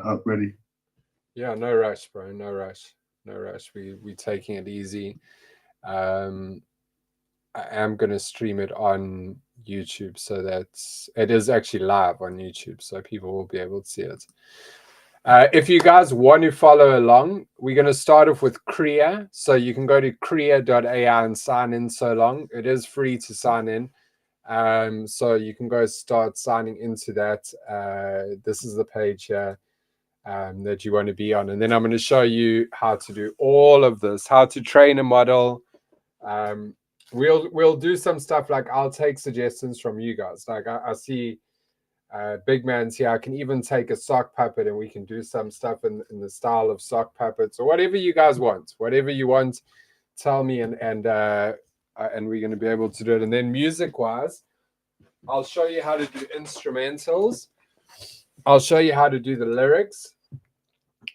set up ready. Yeah, no rush, bro. No rush. No rush. We taking it easy. Um, I am gonna stream it on YouTube, so that's it is actually live on YouTube, so people will be able to see it. If you guys want to follow along, we're going to start off with Krea. So you can go to krea.ai and sign in so long. It is free to sign in. So you can go start signing into that. This is the page here that you want to be on. And then I'm going to show you how to do all of this, how to train a model. Um, we'll do some stuff like I'll take suggestions from you guys. Like I see big man's here. I can even take a sock puppet and we can do some stuff in the style of sock puppets or whatever you guys want. Whatever you want, tell me and we're going to be able to do it. And then music wise, I'll show you how to do instrumentals. I'll show you how to do the lyrics.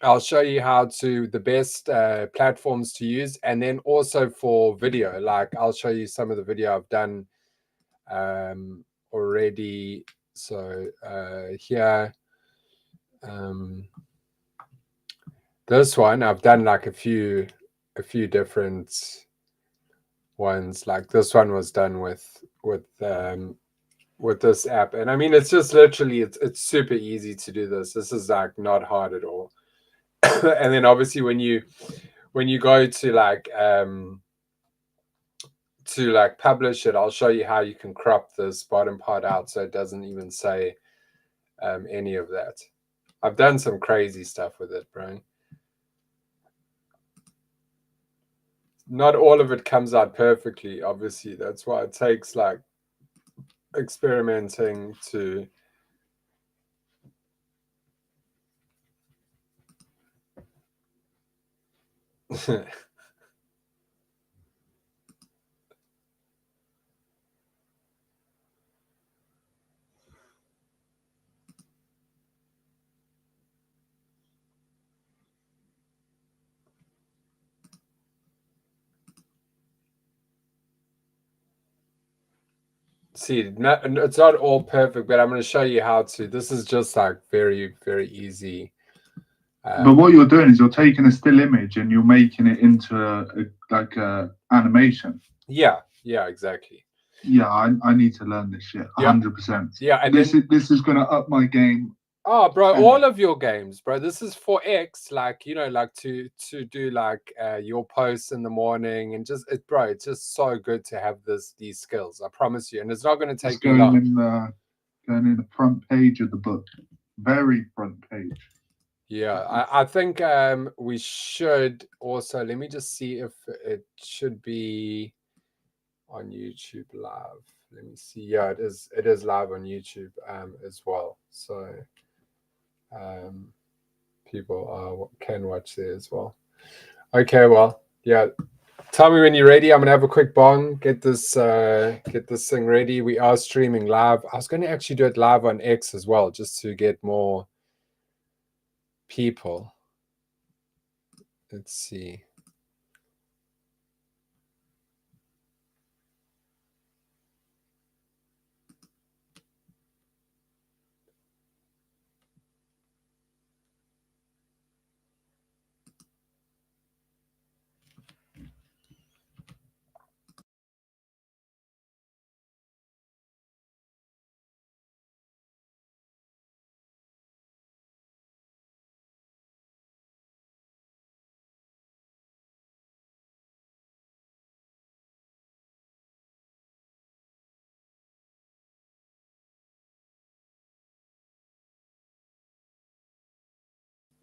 I'll show you how to the best platforms to use, and then also for video. Like I'll show you some of the video I've done already. So here, this one I've done like a few different ones. Like this one was done with this app, and I mean it's just literally it's super easy to do this. This is like not hard at all. And then obviously when you go to like publish it, I'll show you how you can crop this bottom part out so it doesn't even say any of that. I've done some crazy stuff with it, bro. Not all of it comes out perfectly, obviously. That's why it takes like experimenting to see, it's not all perfect, but I'm going to show you how to. This is just like very, very easy. But what you're doing is you're taking a still image and you're making it into a animation. Yeah, exactly. Yeah, I need to learn this shit. 100%. Yeah, and this is gonna up my game. Oh, bro, all of your games, bro. This is for X, like like to do like your posts in the morning and just bro. It's just so good to have these skills. I promise you, and it's not going to take you long. Going in the front page of the book, very front page. Yeah, I think we should also. Let me just see if it should be on YouTube live. Let me see. Yeah, it is. It is live on YouTube as well. So. People can watch there as well. Okay, well, yeah. Tell me when you're ready. I'm gonna have a quick bong. Get this thing ready. We are streaming live. I was going to actually do it live on X as well, just to get more people. Let's see.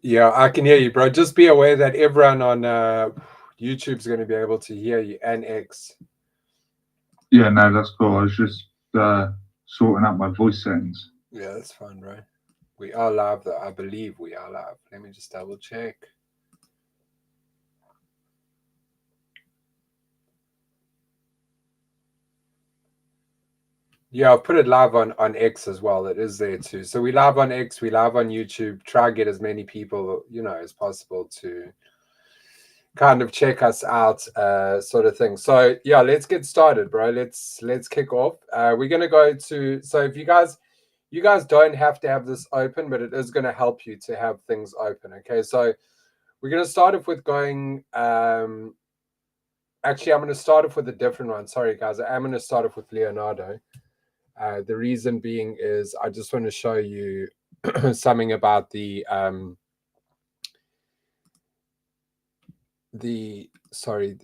Yeah, I can hear you, bro. Just be aware that everyone on YouTube is going to be able to hear you and X. Yeah, no, that's cool. I was just sorting out my voice settings. Yeah, that's fine, right? We are live, though. I believe we are live. Let me just double check. Yeah, I've put it live on X as well. It is there too. So we live on X, we live on YouTube. Try to get as many people, as possible to kind of check us out, sort of thing. So yeah, let's get started, bro. Let's kick off. We're gonna go to. So if you guys, you guys don't have to have this open, but it is going to help you to have things open. Okay, so we're going to start off with going, actually, I'm going to start off with a different one. Sorry, guys. I'm going to start off with Leonardo. The reason being is I just want to show you something about sorry,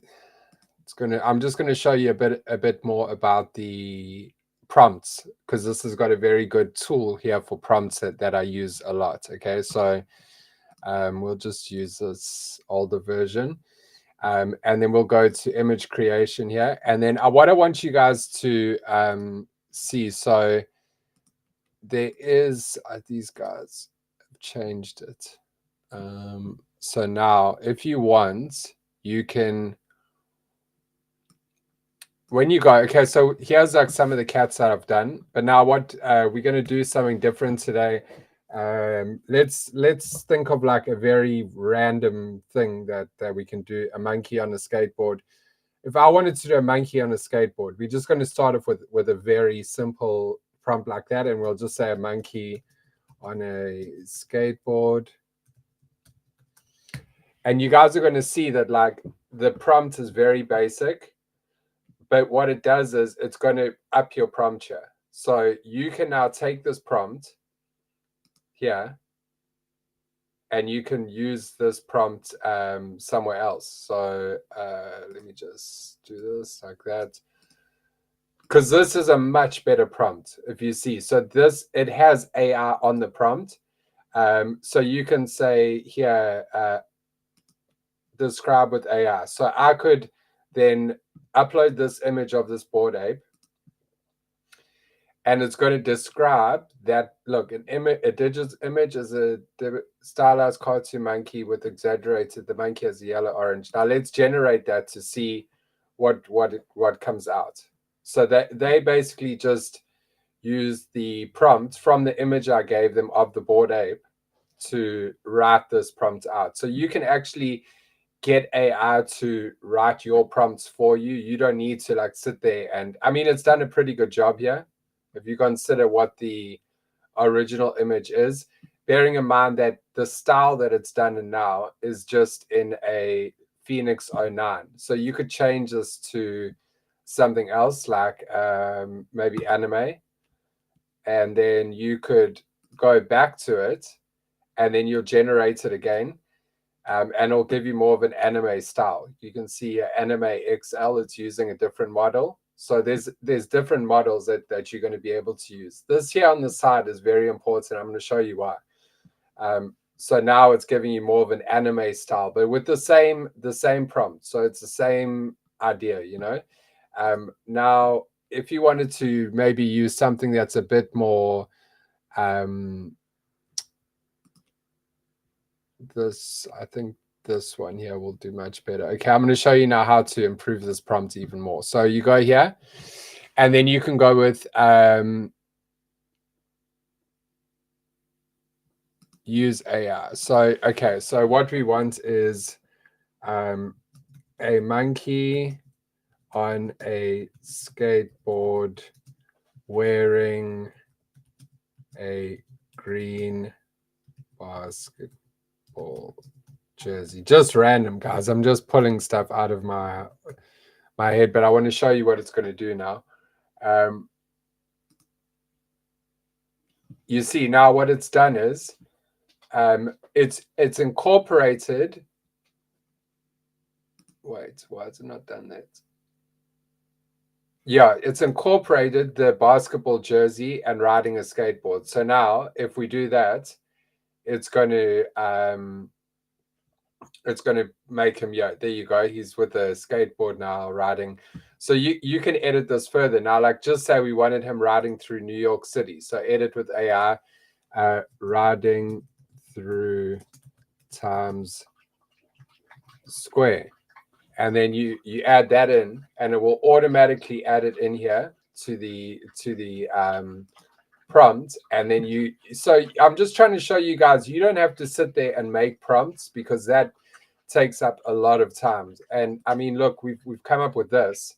I'm just going to show you a bit more about the prompts, because this has got a very good tool here for prompts that I use a lot. Okay, so we'll just use this older version, and then we'll go to image creation here, and then what I want you guys to see. So there is these guys have changed it. So now, if you want, you can. When you go, okay, so here's like some of the cats that I've done, but now what we're going to do something different today. Let's think of like a very random thing that we can do. A monkey on a skateboard. If I wanted to do a monkey on a skateboard, we're just going to start off with a very simple prompt like that, and we'll just say a monkey on a skateboard. And you guys are going to see that like the prompt is very basic. But what it does is it's going to up your prompt here. So you can now take this prompt here and you can use this prompt somewhere else. So let me just do this like that. Because this is a much better prompt, if you see. So it has AI on the prompt. So you can say here, describe with AI. So I could then upload this image of this Bored Ape, and it's going to describe that. Look, a digital image is a stylized cartoon monkey with exaggerated. The monkey has a yellow orange. Now let's generate that to see what comes out. So that they basically just use the prompt from the image I gave them of the Bored Ape to write this prompt out. So you can actually get AI to write your prompts for you. You don't need to like sit there and, I mean, it's done a pretty good job here. If you consider what the original image is, bearing in mind that the style that it's done in now is just in a Phoenix 09. So you could change this to something else like maybe anime, and then you could go back to it and then you'll generate it again. And it'll give you more of an anime style. You can see Anime XL, it's using a different model. So there's different models that you're going to be able to use. This here on the side is very important. I'm going to show you why. So now it's giving you more of an anime style, but with the same prompt. So it's the same idea, you know. Now, if you wanted to maybe use something that's a bit more I think this one here will do much better. Okay, I'm going to show you now how to improve this prompt even more. So you go here, and then you can go with use AI. So, okay, so what we want is a monkey on a skateboard wearing a green basketball jersey. Just random, guys. I'm just pulling stuff out of my head, but I want to show you what it's going to do now. You see now what it's done is it's incorporated. Wait, why has it not done that? Yeah, it's incorporated the basketball jersey and riding a skateboard. So now if we do that, it's going to make him, yeah, there you go. He's with a skateboard now riding. So you can edit this further. Now, like just say we wanted him riding through New York City. So edit with AI, riding through Times Square. And then you add that in, and it will automatically add it in here to the prompt. And then so I'm just trying to show you guys, you don't have to sit there and make prompts, because that takes up a lot of time. And I mean, look, we've come up with this.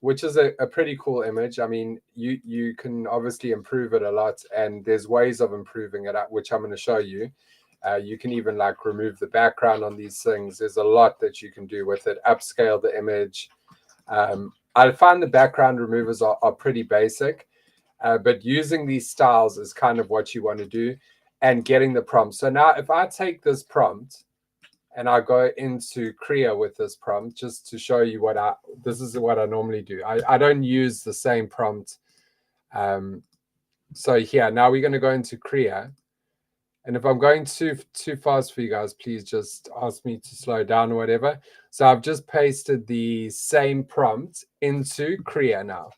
which is a pretty cool image. I mean, you can obviously improve it a lot, and there's ways of improving it, which I'm going to show you. You can even like remove the background on these things. There's a lot that you can do with it. Upscale the image. I find the background removers are pretty basic, but using these styles is kind of what you want to do, and getting the prompt. So now if I take this prompt and I go into Crea with this prompt, just to show you this is what I normally do. I don't use the same prompt. So here, now we're going to go into Crea. And if I'm going too fast for you guys, please just ask me to slow down or whatever. So I've just pasted the same prompt into Crea now.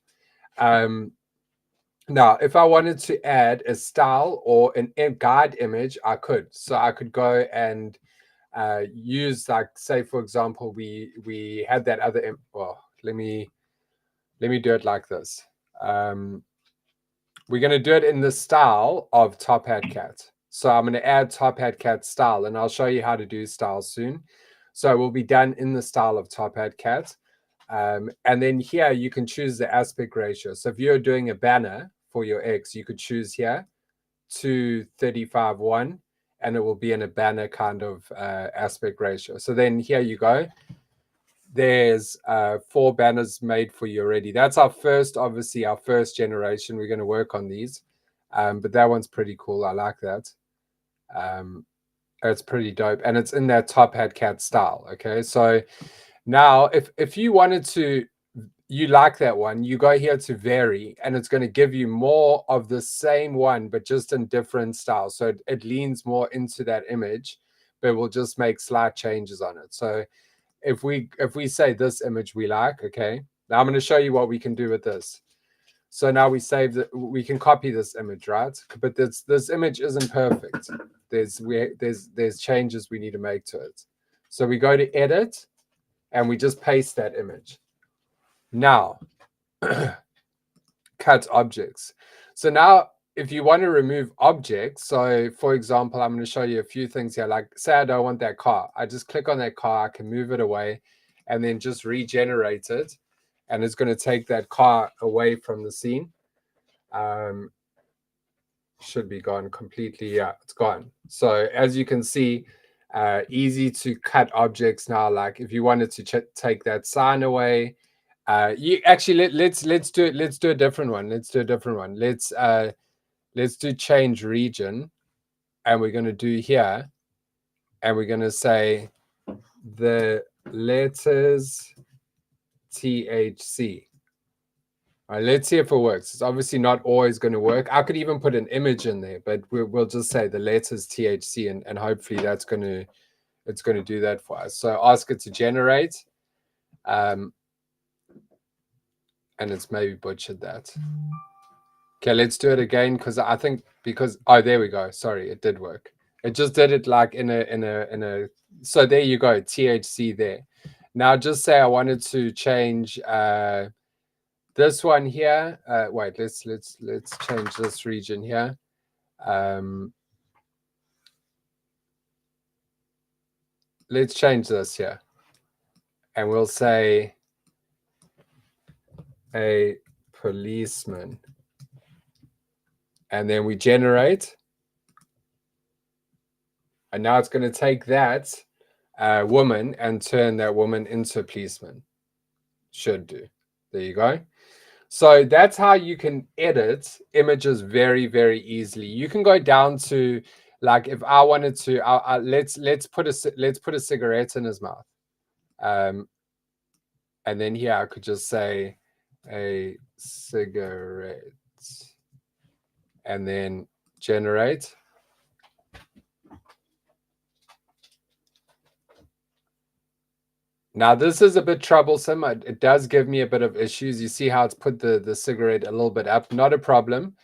Now, if I wanted to add a style or a guide image, I could. So I could go and use, like, say, for example, we had that other. Well, let me do it like this. We're going to do it in the style of Top Hat Cat. So I'm going to add Top Hat Cat style, and I'll show you how to do styles soon. So it will be done in the style of Top Hat Cat. And then here you can choose the aspect ratio. So if you're doing a banner for your X, you could choose here 2:35:1, and it will be in a banner kind of aspect ratio. So then here you go. There's 4 banners made for you already. That's obviously our first generation. We're going to work on these, but that one's pretty cool. I like that. It's pretty dope, and it's in that Top Hat Cat style. Okay, so now if you wanted to, you like that one, you go here to vary, and it's going to give you more of the same one, but just in different styles. So it leans more into that image, but we'll just make slight changes on it. So if we say this image we like, okay, now I'm going to show you what we can do with this. So now we save that, we can copy this image, right? But this image isn't perfect. There's changes we need to make to it. So we go to edit, and we just paste that image. Now, cut objects. So now, if you want to remove objects, so for example, I'm going to show you a few things here. Like, say I don't want that car. I just click on that car, I can move it away, and then just regenerate it. And it's going to take that car away from the scene. Should be gone completely. Yeah, it's gone. So as you can see, easy to cut objects now. Like if you wanted to take that sign away, you actually let's do it. Let's do a different one. Let's do change region, and we're going to do here, and we're going to say the letters THC. All right, let's see if it works. It's obviously not always going to work. I could even put an image in there, but we'll just say the letters THC, and hopefully it's going to do that for us. So ask it to generate, and it's maybe butchered that. Okay, let's do it again oh, there we go. Sorry, it did work. It just did it like in a. So there you go, THC there. Now just say I wanted to change this one here. Wait, let's change this region here. Let's change this here, and we'll say a policeman, and then we generate, and now it's going to take that woman and turn that woman into a policeman. Should do. There you go. So that's how you can edit images very, very easily. You can go down to, like, if I wanted to, let's put a cigarette in his mouth, and then here I could just say a cigarette, and then generate. Now this is a bit troublesome. It does give me a bit of issues. You see how it's put the cigarette a little bit up. Not a problem.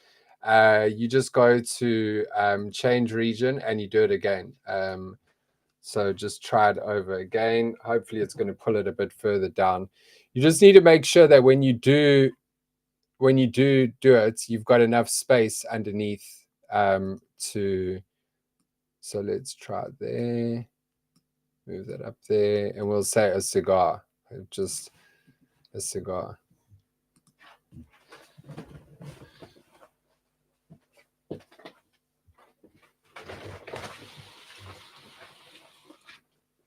You just go to change region, and you do it again. So just try it over again. Hopefully it's going to pull it a bit further down. You just need to make sure that when you do it, you've got enough space underneath to. So let's try it there. Move that up there, and we'll say a cigar. It's a cigar.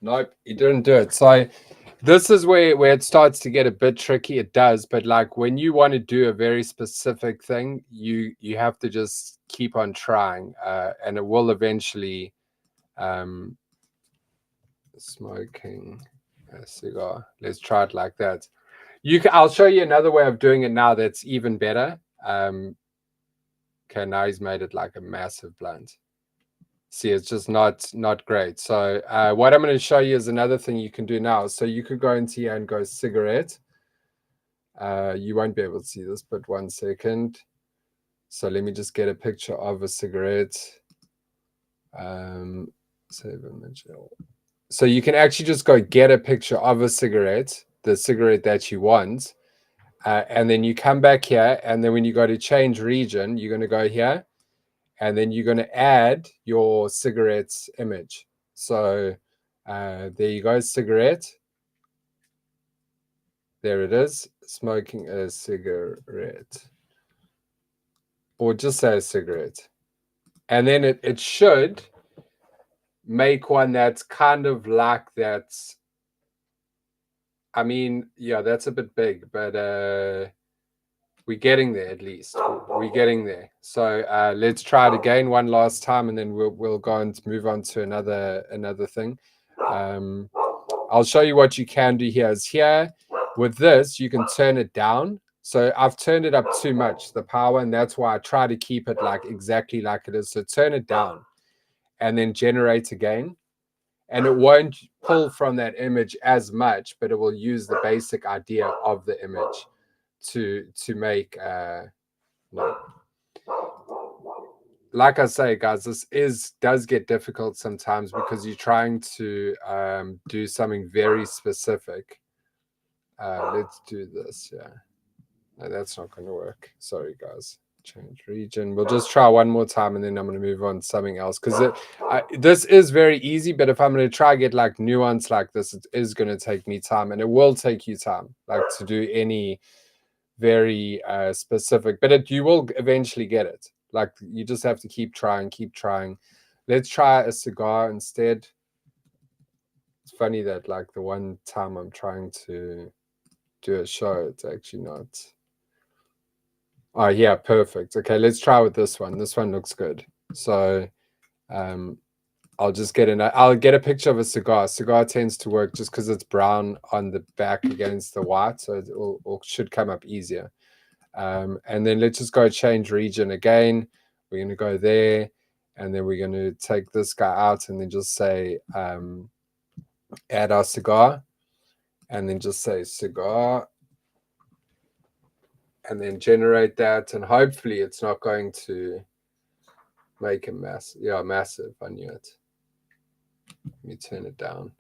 Nope, he didn't do it. So this is where it starts to get a bit tricky. It does, but like when you want to do a very specific thing, you have to just keep on trying, and it will eventually. Smoking a cigar. Let's try it like that. I'll show you another way of doing it now that's even better. Okay, now he's made it like a massive blunt. See, it's just not great. So what I'm going to show you is another thing you can do now. So you could go into here and go cigarette. You won't be able to see this, but 1 second. So let me just get a picture of a cigarette. Save image. So you can actually just go get a picture of a cigarette, the cigarette that you want. And then you come back here. And then when you go to change region, you're going to go here. And then you're going to add your cigarette's image. So there you go, cigarette. There it is, smoking a cigarette. Or just say a cigarette. And then it should make one that's kind of like that's, I mean, yeah, that's a bit big, but we're getting there at least. We're getting there. So let's try it again one last time, and then we'll go and move on to another thing. I'll show you what you can do here. Is here with this, you can turn it down. So I've turned it up too much, the power, and that's why I try to keep it like exactly like it is. So turn it down and then generate again. And it won't pull from that image as much, but it will use the basic idea of the image to make no. Like I say, guys, this does get difficult sometimes because you're trying to do something very specific. Let's do this. Yeah, no, that's not going to work. Sorry, guys. Change region. We'll just try one more time, and then I'm going to move on to something else because this is very easy. But if I'm going to try get like nuance like this, it is going to take me time, and it will take you time, like to do any very specific. But you will eventually get it. Like you just have to keep trying, keep trying. Let's try a cigar instead. It's funny that like the one time I'm trying to do a show, it's actually not. Oh yeah, perfect. Okay, let's try with this one. This one looks good. So I'll just I'll get a picture of a cigar. Cigar tends to work just because it's brown on the back against the white, so it should come up easier. And then let's just go change region again. We're going to go there, and then we're going to take this guy out and then just say add our cigar, and then just say cigar, and then generate that, and hopefully it's not going to make a massive. I knew it. Let me turn it down.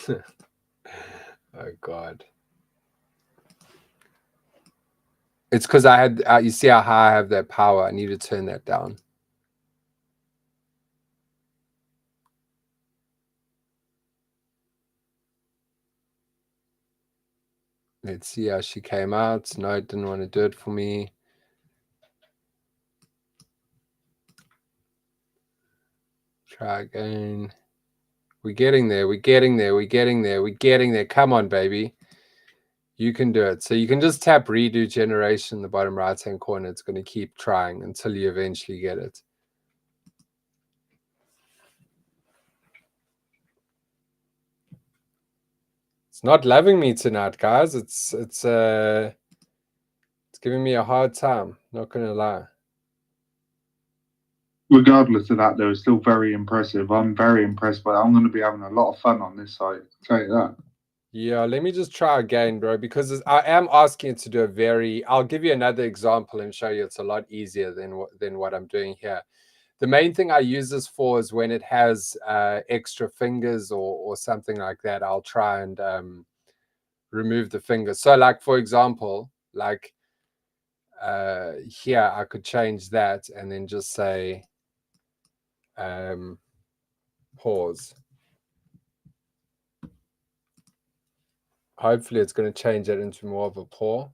Oh God. It's because I had, you see how high I have that power. I need to turn that down. Let's see how she came out. No, it didn't want to do it for me. Try again. We're getting there. We're getting there. We're getting there. We're getting there. Come on, baby. You can do it. So you can just tap redo generation in the bottom right-hand corner. It's going to keep trying until you eventually get it. It's not loving me tonight, guys. It's giving me a hard time. Not going to lie. Regardless of that, though, it's still very impressive. I'm very impressed by it. I'm going to be having a lot of fun on this site. I'll tell you that. Yeah, let me just try again, bro, because I am asking it to do a very... I'll give you another example and show you it's a lot easier than what I'm doing here. The main thing I use this for is when it has extra fingers or something like that, I'll try and remove the fingers. So like, for example, like here, I could change that and then just say pause. Hopefully it's going to change it into more of a paw.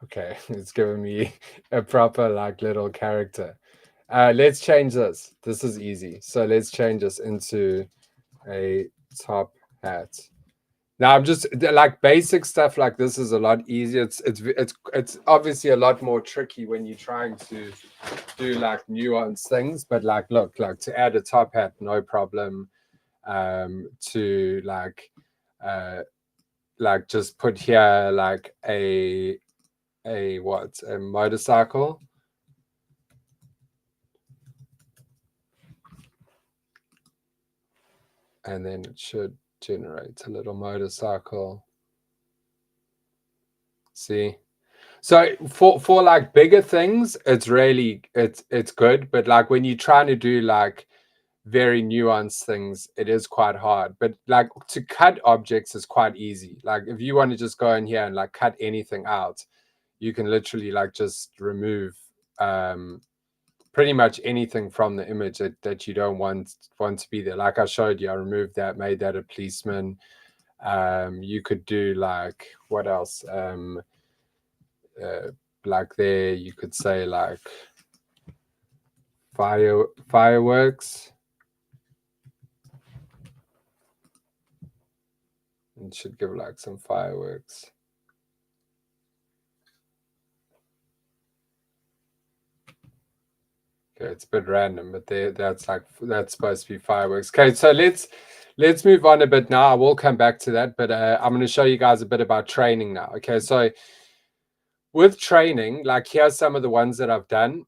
Okay, it's giving me a proper like little character. Let's change this. This is easy. So let's change this into a top hat. Now I'm just like basic stuff like this is a lot easier. It's obviously a lot more tricky when you're trying to do like nuanced things. But like, look, like to add a top hat, no problem. To like just put here like a motorcycle. And then it should generate a little motorcycle. See? So for like bigger things, it's really it's good. But like when you're trying to do like very nuanced things, it is quite hard. But like to cut objects is quite easy. Like if you want to just go in here and like cut anything out, you can literally like just remove pretty much anything from the image that you don't want to be there. Like I showed you, I removed that, made that a policeman. You could do like what else? Like there, you could say like fireworks. It should give like some fireworks. Okay, it's a bit random, but that's supposed to be fireworks. Okay, so let's move on a bit now. I will come back to that, but I'm going to show you guys a bit about training now. Okay, so with training, like here's some of the ones that I've done.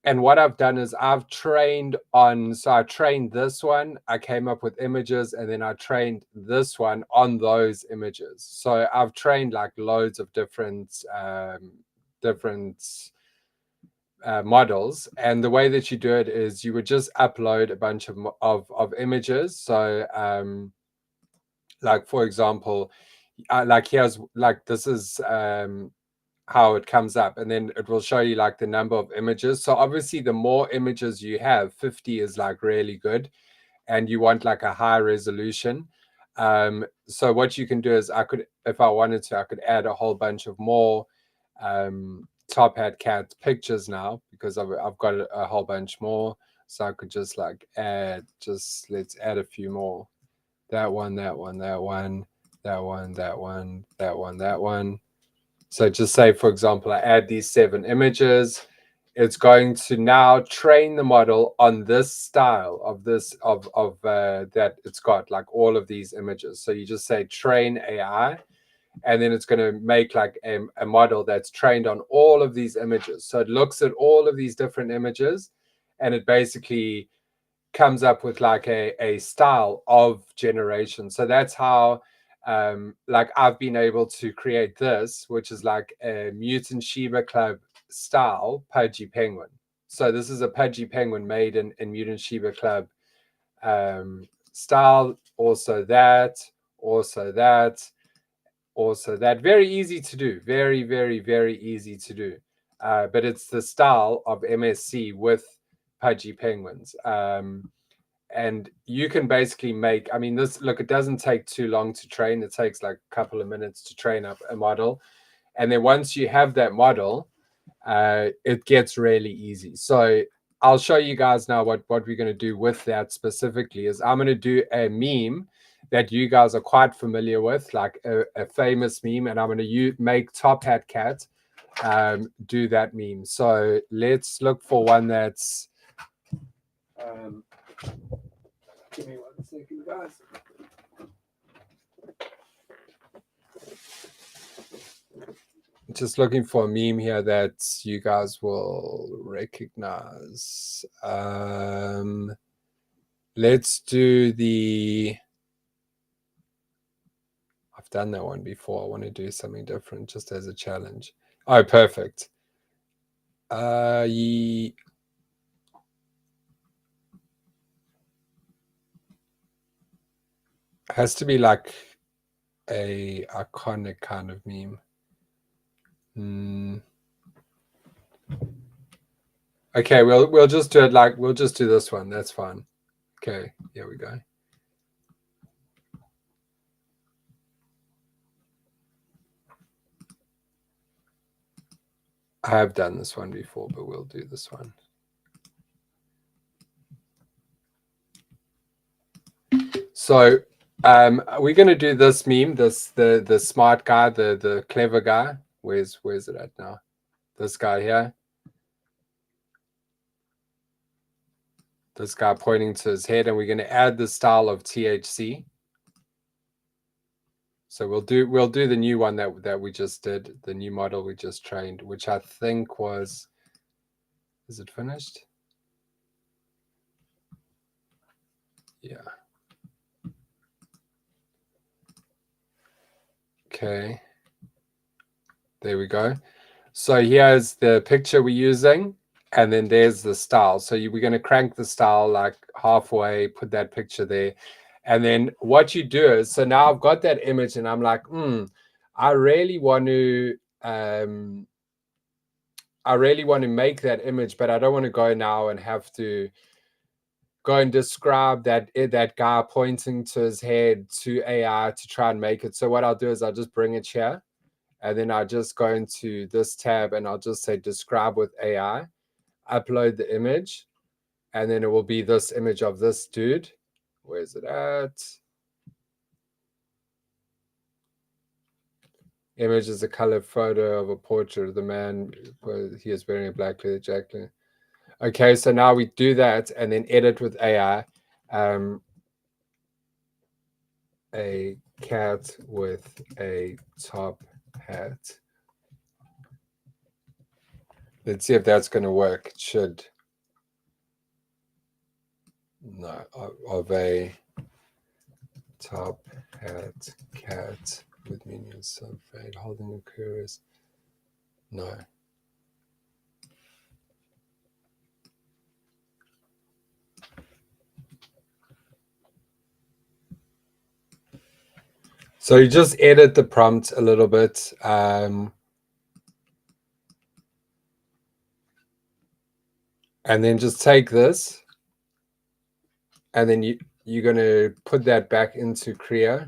And what I've done is I've trained on, so I trained this one, I came up with images, and then I trained this one on those images. So I've trained like loads of different models. And the way that you do it is you would just upload a bunch of images. So like, for example, like here's like, this is how it comes up, and then it will show you like the number of images. So obviously the more images you have, 50 is like really good, and you want like a high resolution. So what you can do is I could, if I wanted to, I could add a whole bunch of more top hat cat pictures now, because I've got a whole bunch more. So I could just like add, let's add a few more. That one, that one, that one, that one, that one, that one, that one. So just say, for example, I add these 7 images. It's going to now train the model on this style of that it's got like all of these images. So you just say train AI, and then it's going to make like a model that's trained on all of these images. So it looks at all of these different images, and it basically comes up with like a style of generation. So that's how like I've been able to create this, which is like a Mutant Shiba Club style pudgy penguin. So this is a pudgy penguin made in Mutant Shiba Club style. Also that, also that, also that. Very easy to do. Very, very, very easy to do. But it's the style of MSC with pudgy penguins. And you can basically make, I mean, this, look, it doesn't take too long to train. It takes like a couple of minutes to train up a model. And then once you have that model, it gets really easy. So I'll show you guys now what we're going to do with that specifically is I'm going to do a meme that you guys are quite familiar with, like a famous meme, and I'm going to make Top Hat Cat do that meme. So let's look for one that's give me 1 second, guys. Just looking for a meme here that you guys will recognize. Let's do the... I've done that one before. I want to do something different just as a challenge. Oh, perfect. Has to be like a iconic kind of meme. Okay, we'll just do it like, we'll just do this one. That's fine. Okay, here we go. I have done this one before, but we'll do this one. So we're going to do this meme, the smart guy, the clever guy. Where's it at now? This guy here. This guy pointing to his head, and we're going to add the style of THC. So we'll do the new one that we just did, the new model we just trained, which I think was, is it finished? Yeah. Okay. There we go. So here's the picture we're using, and then there's the style. So we're going to crank the style like halfway, put that picture there. And then what you do is, so now I've got that image and I'm like, I really want to make that image, but I don't want to go now and have to go and describe that guy pointing to his head to AI to try and make it. So what I'll do is I'll just bring it here, and then I'll just go into this tab and I'll just say describe with AI, upload the image, and then it will be this image of this dude. Where's it at? Image is a color photo of a portrait of the man. He is wearing a black leather jacket. Okay, so now we do that and then edit with AI. A cat with a top hat. Let's see if that's going to work. It should. No, of a top hat cat with minions of fade holding a curious. No. So you just edit the prompt a little bit. And then just take this, and then you're going to put that back into Crea.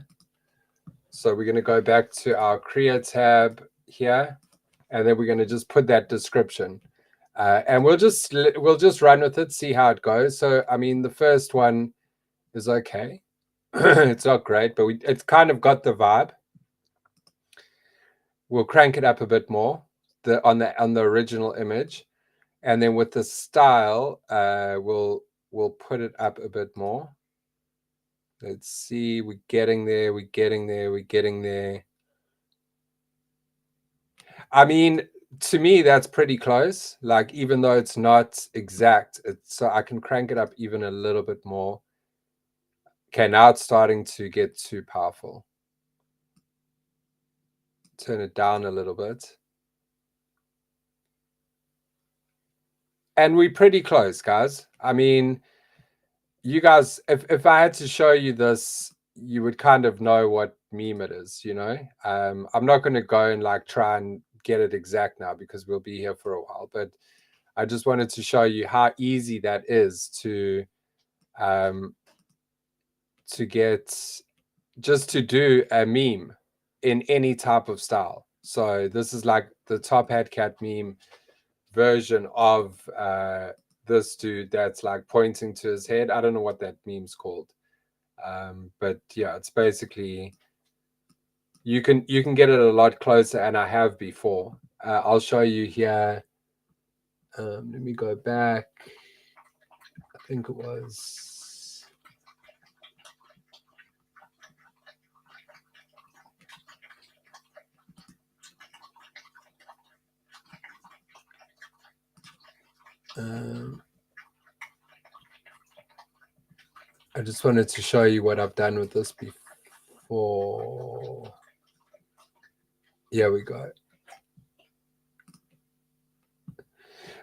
So we're going to go back to our Crea tab here, and then we're going to just put that description. And we'll just run with it, see how it goes. So, I mean, the first one is okay. It's not great, but it's kind of got the vibe. We'll crank it up a bit more on the original image. And then with the style, we'll put it up a bit more. Let's see, we're getting there. I mean, to me, that's pretty close. Like, even though it's not exact, so I can crank it up even a little bit more. Okay, now it's starting to get too powerful. Turn it down a little bit. And we're pretty close, guys. I mean, you guys, if I had to show you this, you would kind of know what meme it is, you know? I'm not going to go and like try and get it exact now because we'll be here for a while, but I just wanted to show you how easy that is to get, just to do a meme in any type of style. So this is like the top hat cat meme version of this dude that's like pointing to his head. I don't know what that meme's called, but yeah, it's basically you can get it a lot closer, and I have before. I'll show you here. Let me go back. I think it was I just wanted to show you what I've done with this before. Here we go.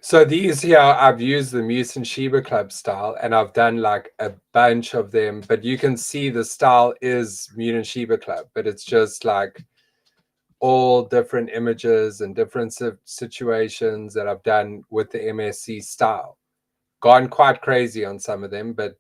So these here, I've used the Mutant Sheba Club style, and I've done like a bunch of them, but you can see the style is Mutant Sheba Club, but it's just like all different images and different situations that I've done with the MSC style gone quite crazy on some of them, but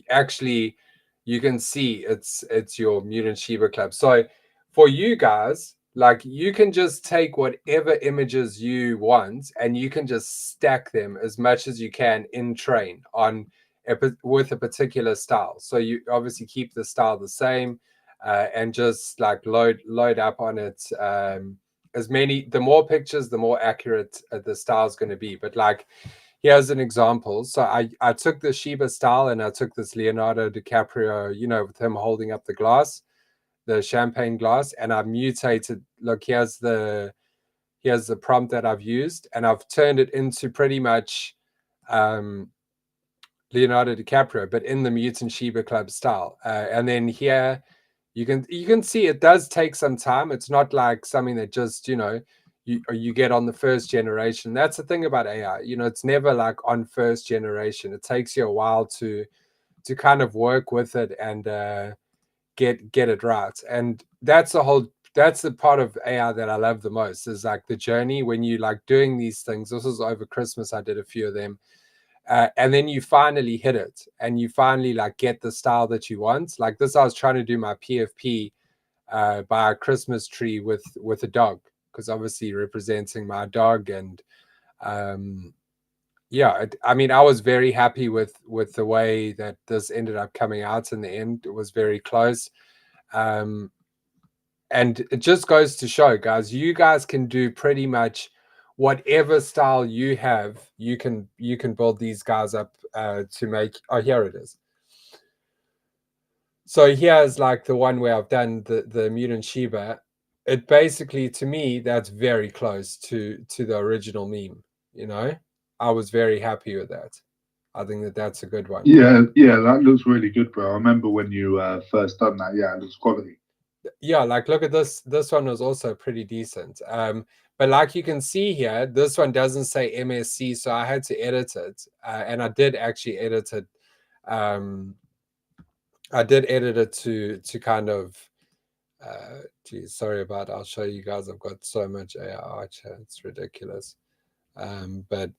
actually you can see it's your Mutant Shiba Club. So for you guys, like, you can just take whatever images you want and you can just stack them as much as you can in train on with a particular style. So you obviously keep the style the same, and just like load up on it as many, the more pictures, the more accurate the style is going to be. But like, here's an example. So I took the Shiba style and I took this Leonardo DiCaprio, you know, with him holding up the glass, the champagne glass, and I mutated. Look, here's the prompt that I've used, and I've turned it into pretty much Leonardo DiCaprio, but in the Mutant Shiba Club style. And then here you can see it does take some time. It's not like something that just, you know, you get on the first generation. That's the thing about AI. You know, it's never like on first generation. It takes you a while to kind of work with it and get it right. And that's the part of AI that I love the most, is like the journey when you like doing these things. This was over Christmas. I did a few of them. And then you finally hit it and you finally like get the style that you want. Like this, I was trying to do my PFP by a Christmas tree with a dog, because obviously representing my dog. And yeah, I mean, I was very happy with the way that this ended up coming out in the end. It was very close. And it just goes to show, guys, you guys can do pretty much whatever style you have. You can build these guys up to make. Oh, here it is. So here's like the one where I've done the Mutant Shiba. It basically, to me, that's very close to the original meme. You know, I was very happy with that. I think that's a good one. Yeah, that looks really good, bro. I remember when you first done that. Yeah, it looks quality. Yeah, like look at this. This one was also pretty decent. But like you can see here, this one doesn't say MSC, so I had to edit it, and I did actually edit it. I did edit it to kind of. Geez, sorry about. I'll show you guys. I've got so much AI chat. It's ridiculous. But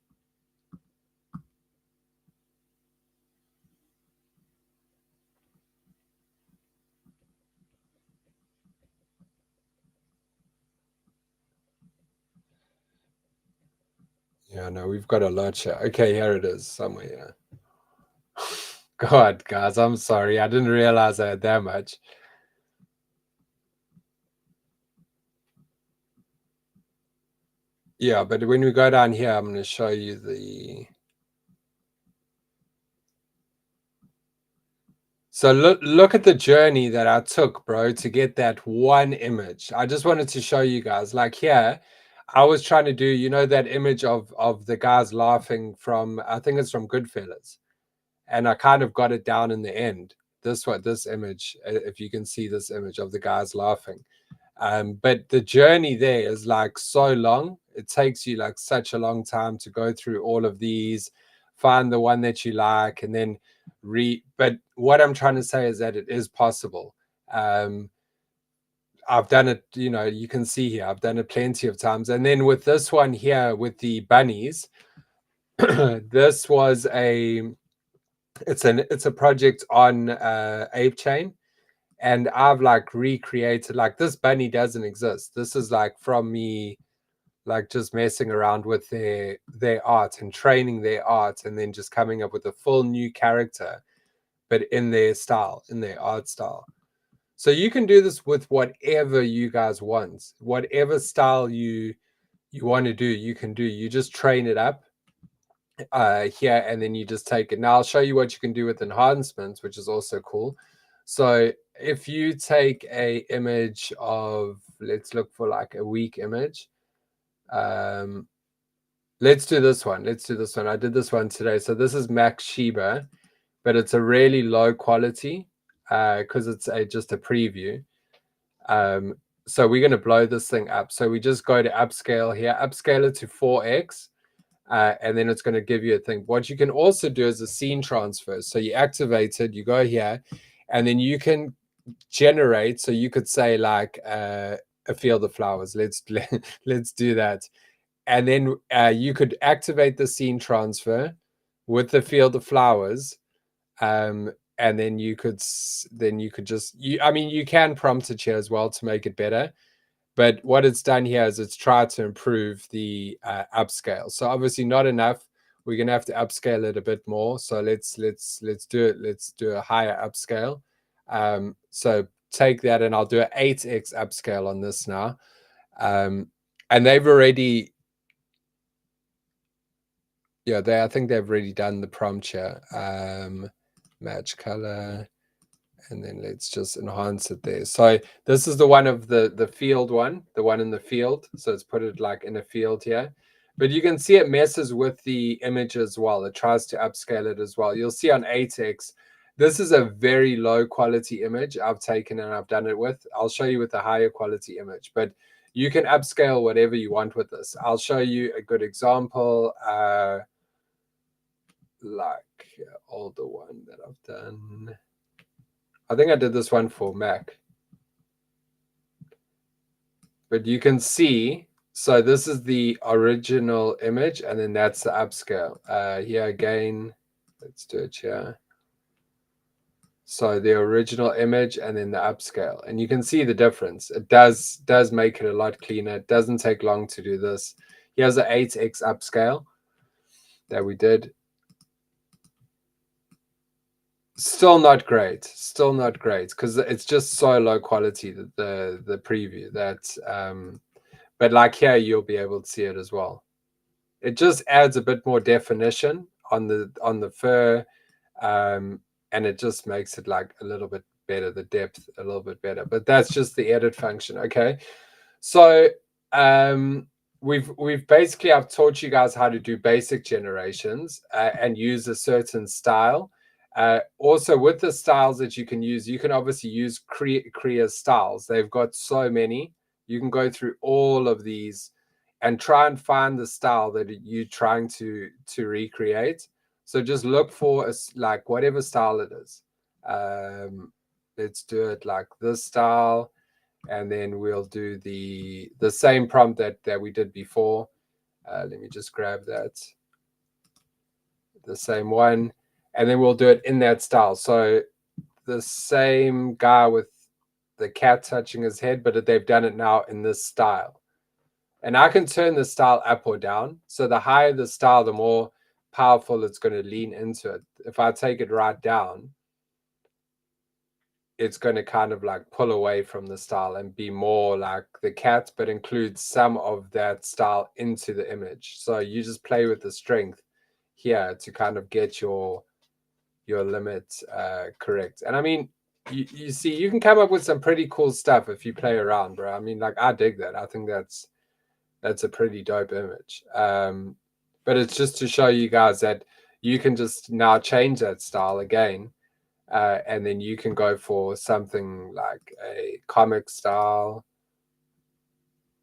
yeah, no, we've got a lot here. Okay, here it is somewhere here. God, guys, I'm sorry. I didn't realize I had that much. Yeah, but when we go down here, I'm going to show you the... So look at the journey that I took, bro, to get that one image. I just wanted to show you guys. Like here, I was trying to do, you know, that image of the guys laughing from, I think it's from Goodfellas. And I kind of got it down in the end. This image, if you can see this image of the guys laughing. But the journey there is like so long. It takes you like such a long time to go through all of these, find the one that you like, and then but what I'm trying to say is that it is possible. I've done it, you know, you can see here, I've done it plenty of times. And then with this one here, with the bunnies, this was it's a project on Ape Chain. And I've like recreated, like this bunny doesn't exist. This is like from me, like just messing around with their art and training their art, and then just coming up with a full new character, but in their style, in their art style. So you can do this with whatever you guys want, whatever style you want to do, you can do. You just train it up here, and then you just take it. Now I'll show you what you can do with enhancements, which is also cool. So if you take a image of, let's look for like a weak image. Let's do this one. I did this one today. So this is Max Shiba, but it's a really low quality because it's just a preview. So we're going to blow this thing up. So we just go to upscale here, upscale it to 4x. And then it's going to give you a thing. What you can also do is a scene transfer. So you activate it, you go here, and then you can generate. So you could say like a field of flowers. Let's do that. And then you could activate the scene transfer. with the field of flowers. And then you could just I mean, you can prompt it here as well to make it better. But what it's done here is it's tried to improve the upscale. So obviously not enough. We're gonna have to upscale it a bit more. So let's do it. Let's do a higher upscale. So take that, and I'll do an 8x upscale on this now. And they've already, yeah, I think they've already done the prompt here. Match color. And then let's just enhance it there. So this is the one of the field one, the one in the field. So it's put it like in a field here. But you can see it messes with the image as well. It tries to upscale it as well. You'll see on 8x, this is a very low quality image I've taken and I've done it with. I'll show you with a higher quality image, but you can upscale whatever you want with this. I'll show you a good example, like older one that I've done. I think I did this one for Mac. But you can see, so this is the original image, and then that's the upscale. Here again, let's do it here. So the original image and then the upscale. And you can see the difference. It does make it a lot cleaner. It doesn't take long to do this. Here's an 8x upscale that we did. Still not great because it's just so low quality, the preview that but like here you'll be able to see it as well. It just adds a bit more definition on the fur, and it just makes it like a little bit better, the depth a little bit better. But that's just the edit function. Okay, so we've basically, I've taught you guys how to do basic generations and use a certain style. Also, with the styles that you can use, you can obviously use Kriya styles. They've got so many. You can go through all of these and try and find the style that you're trying to recreate. So just look for like whatever style it is. Let's do it like this style, and then we'll do the same prompt that we did before. Let me just grab that, the same one. And then we'll do it in that style. So the same guy with the cat touching his head, but they've done it now in this style. And I can turn the style up or down. So the higher the style, the more powerful it's going to lean into it. If I take it right down, it's going to kind of like pull away from the style and be more like the cat, but include some of that style into the image. So you just play with the strength here to kind of get your limit correct. And I mean, you see, you can come up with some pretty cool stuff if you play around, bro. I mean, like, I dig that. I think that's a pretty dope image. But it's just to show you guys that you can just now change that style again, and then you can go for something like a comic style.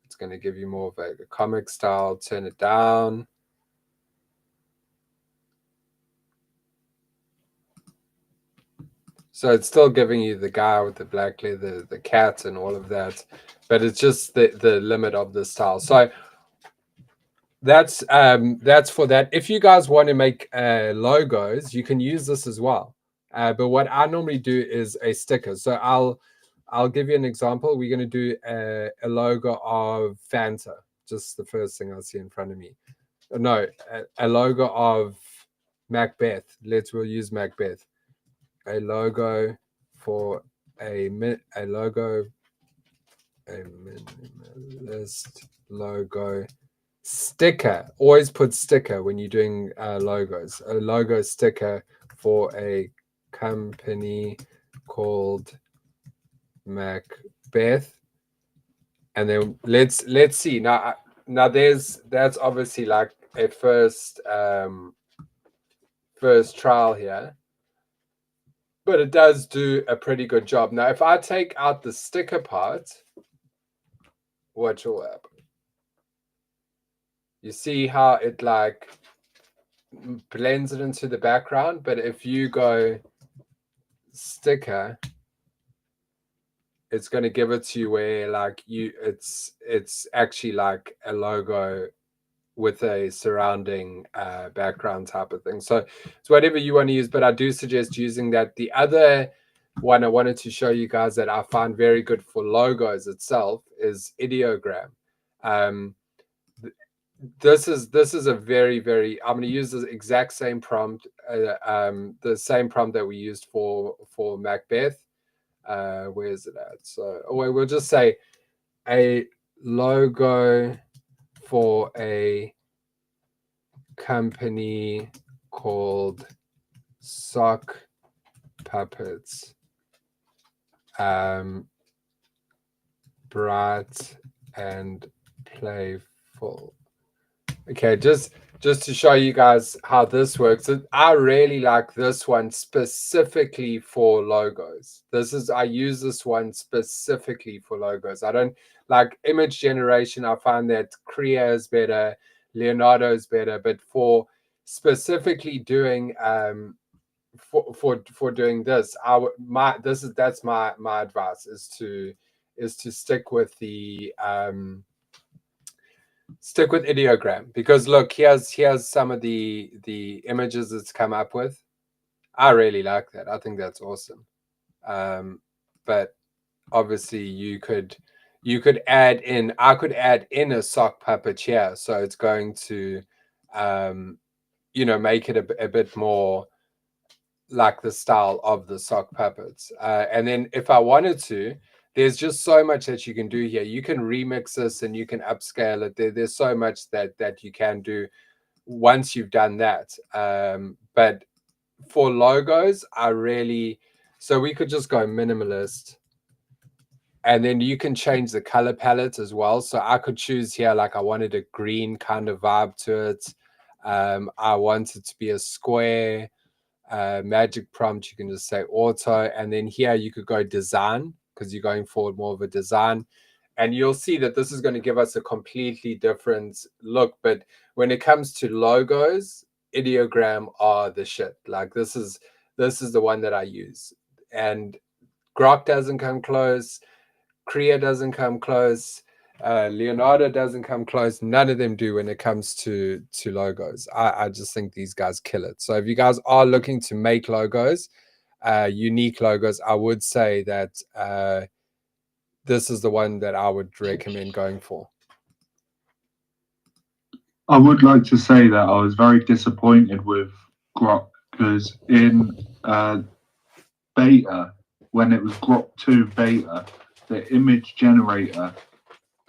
It's going to give you more of a comic style. Turn it down. So it's still giving you the guy with the black leather, the cat, and all of that, but it's just the limit of the style. So that's for that. If you guys want to make logos, you can use this as well. But what I normally do is a sticker. So I'll give you an example. We're going to do a logo of Fanta. Just the first thing I see in front of me. No, a logo of Macbeth. We'll use Macbeth. A logo for a minimalist logo sticker. Always put sticker when you're doing logos. A logo sticker for a company called Macbeth. And then let's see now. That's obviously like a first trial here. But it does do a pretty good job. Now, if I take out the sticker part, what will happen? You see how it like blends it into the background, but if you go sticker, it's going to give it to you where like it's actually like a logo with a surrounding background type of thing. So it's whatever you want to use, but I do suggest using that. The other one I wanted to show you guys that I find very good for logos itself is ideogram. This is a very, I'm going to use the exact same prompt, the same prompt that we used for Macbeth. Where is it at? So we'll just say a logo for a company called Sock Puppets, bright and playful. Okay, just to show you guys how this works. I really like this one specifically for logos. I use this one specifically for logos. I don't like image generation. I find that Crea is better, Leonardo is better, but for specifically doing for doing this, that's my advice is to stick with the stick with ideogram, because look, here's some of the images it's come up with. I really like that. I think that's awesome. But obviously you could add in, I could add in a sock puppet here, so it's going to make it a bit more like the style of the sock puppets. And then if I wanted to, there's just so much that you can do here. You can remix this and you can upscale it. There's so much that you can do once you've done that. But for logos, so we could just go minimalist, and then you can change the color palette as well. So I could choose here, like I wanted a green kind of vibe to it. I want it to be a square. Magic prompt, you can just say auto, and then here you could go design, because you're going for more of a design, and you'll see that this is going to give us a completely different look. But when it comes to logos, ideogram are the shit. Like this is the one that I use, and Grok doesn't come close, Crea doesn't come close, Leonardo doesn't come close. None of them do when it comes to logos. I just think these guys kill it. So if you guys are looking to make logos, unique logos, I would say that this is the one that I would recommend going for. I would like to say that I was very disappointed with Grok, because in beta, when it was Grok 2 beta, the image generator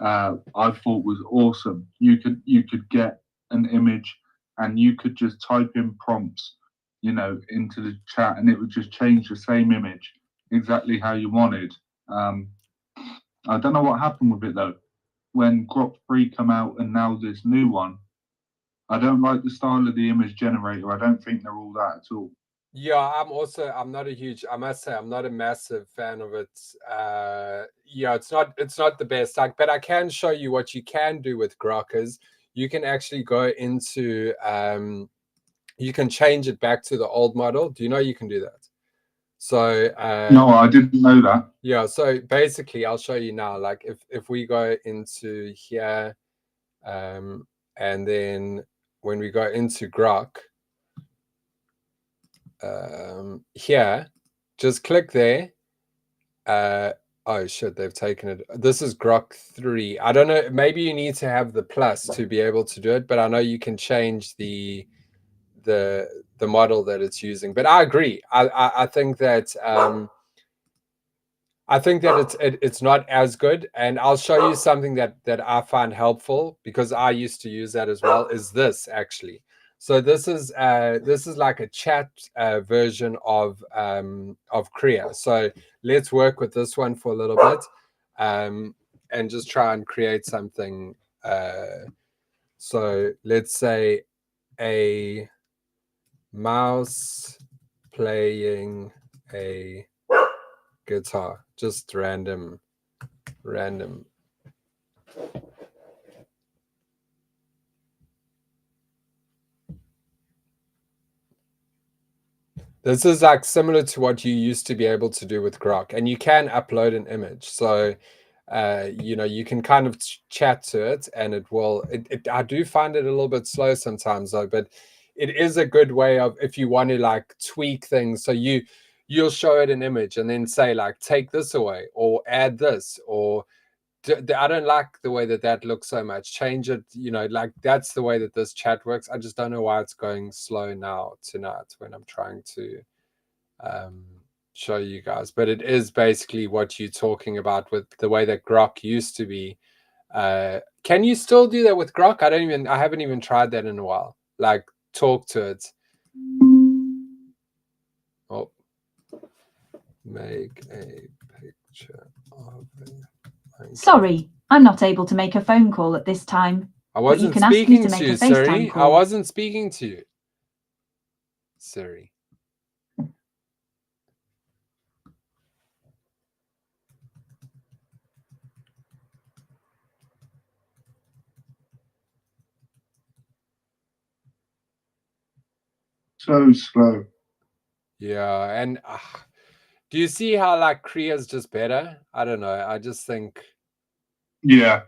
I thought was awesome. You could get an image and you could just type in prompts, into the chat, and it would just change the same image exactly how you wanted. I don't know what happened with it though. When Grok 3 come out and now this new one, I don't like the style of the image generator. I don't think they're all that at all. Yeah, I'm not a huge, I must say, I'm not a massive fan of it. Yeah, it's not the best. But I can show you what you can do with Grok. Is you can actually go into, you can change it back to the old model. Do you know you can do that? So no, I didn't know that. Yeah, so basically I'll show you now. Like if we go into here, and then when we go into Grok, here, just click there. Oh shit, they've taken it. This is Grok 3. I don't know, maybe you need to have the plus to be able to do it, but I know you can change the model that it's using. But I agree. I think that it's not as good, and I'll show you something that I find helpful, because I used to use that as well. Is this actually? So this is like a chat version of Crea. So let's work with this one for a little bit, and just try and create something. So let's say a mouse playing a guitar, just random. This is like similar to what you used to be able to do with Grok, and you can upload an image. So you know, you can kind of chat to it, and it will. I do find it a little bit slow sometimes, though, but it is a good way of, if you want to like tweak things. So you'll show it an image and then say like, take this away or add this, or I don't like the way that looks so much. Change it, you know, like that's the way that this chat works. I just don't know why it's going slow now tonight when I'm trying to show you guys. But it is basically what you're talking about with the way that Grok used to be. Can you still do that with Grok? I haven't even tried that in a while. Like talk to it. Oh, make a picture of it. Sorry, I'm not able to make a phone call at this time. I wasn't but you can speaking ask me to you, to make a FaceTime Siri. call. I wasn't speaking to you, Siri. So slow. Yeah, and do you see how like Kriya's just better? I don't know. I just think. Yeah.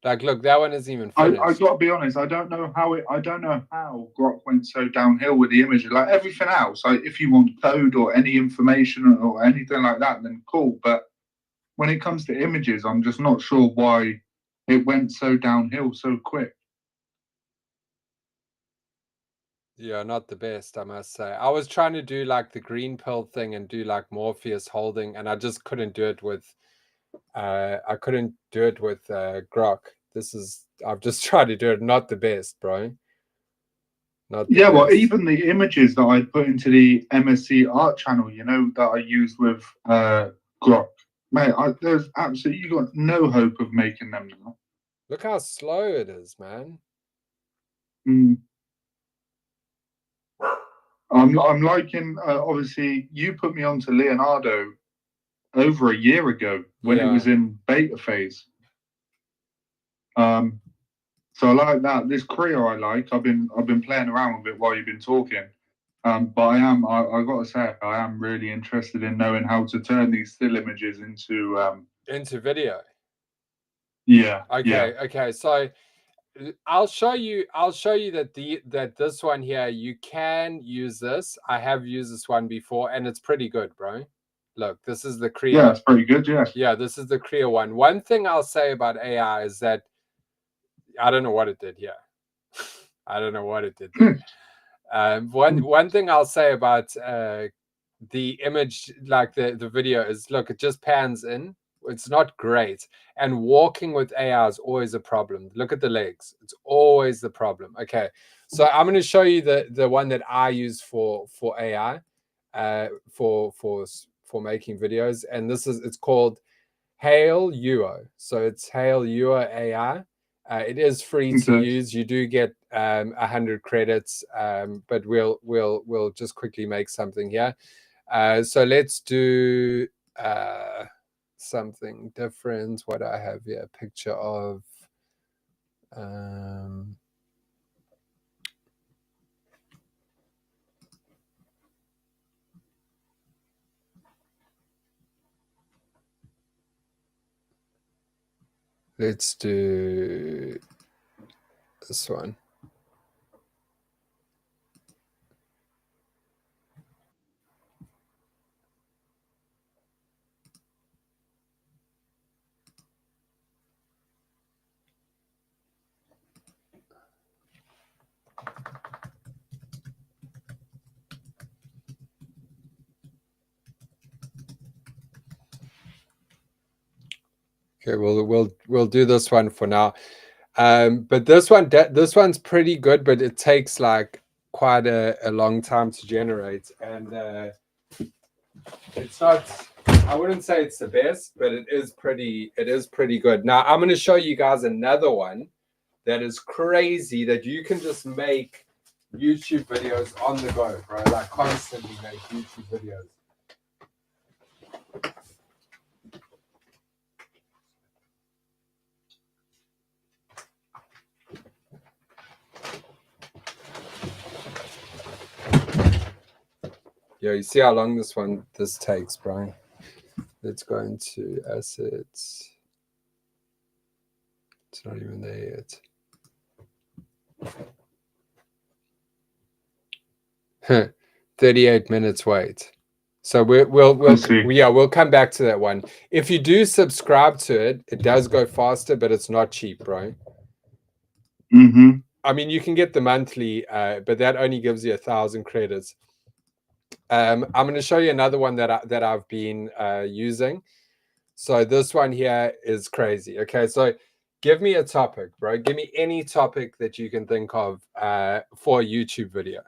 Like, look, that one isn't even I finished. got to be honest. I don't know how Grok went so downhill with the images. Like everything else, like if you want code or any information or anything like that, then cool. But when it comes to images, I'm just not sure why it went so downhill so quick. Yeah, not the best, I must say. I was trying to do like the green pill thing and do like Morpheus holding, and I just couldn't do it with Grok. I've just tried to do it, not the best, bro. Not the Yeah, well, best. even the images that I put into the MSC art channel, you know, that I used with Grok, mate, there's absolutely, you got no hope of making them now. Look how slow it is, man. I'm liking, obviously, you put me onto Leonardo over a year ago when it was in beta phase. So I like that. This Kriya I like. I've been playing around with it while you've been talking. But I got to say, I am really interested in knowing how to turn these still images into video. Yeah. Okay. So I'll show you that this one here, you can use this. I have used this one before, and it's pretty good, bro. Look, this is the Kriya. Yeah, it's pretty good. Yeah, this is the Kriya one. One thing I'll say about AI is that I don't know what it did here. I don't know what it did there. One thing I'll say about the image, like the video, is look, it just pans in. It's not great, and walking with AI is always a problem. Look at the legs; it's always the problem. Okay, so I'm going to show you the one that I use for AI, for making videos, and it's called Hail Uo. So it's Hail Uo AI. It is free to use. You do get 100 credits, but we'll just quickly make something here. So let's do something different. What I have here, a picture of. Let's do this one. Okay, we'll do this one for now. But this one's pretty good, but it takes like quite a long time to generate, and it's not. I wouldn't say it's the best, but it is pretty good. Now I'm going to show you guys another one that is crazy, that you can just make YouTube videos on the go, bro. Like constantly make YouTube videos. Yeah, you see how long this takes, Brian? Let's go into assets. It's not even there yet. 38 minutes wait. So we'll come back to that one. If you do subscribe to it, it does go faster, but it's not cheap, bro. Mm-hmm. I mean, you can get the monthly, but that only gives you 1,000 credits. I'm going to show you another one that I've been using. So this one here is crazy. Okay, so give me a topic, bro. Give me any topic that you can think of for a YouTube video.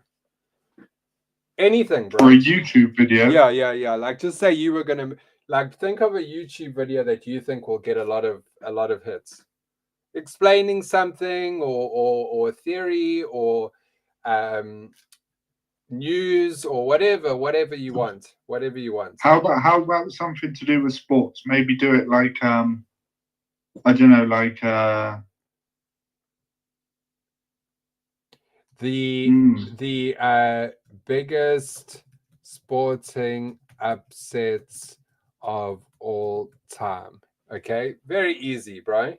Anything, bro. For a YouTube video? Yeah. Like, just say you were gonna think of a YouTube video that you think will get a lot of hits, explaining something or a theory or news or whatever you want. How about something to do with sports? Maybe do it like I don't know, like the biggest sporting upsets of all time. Okay, very easy, bro.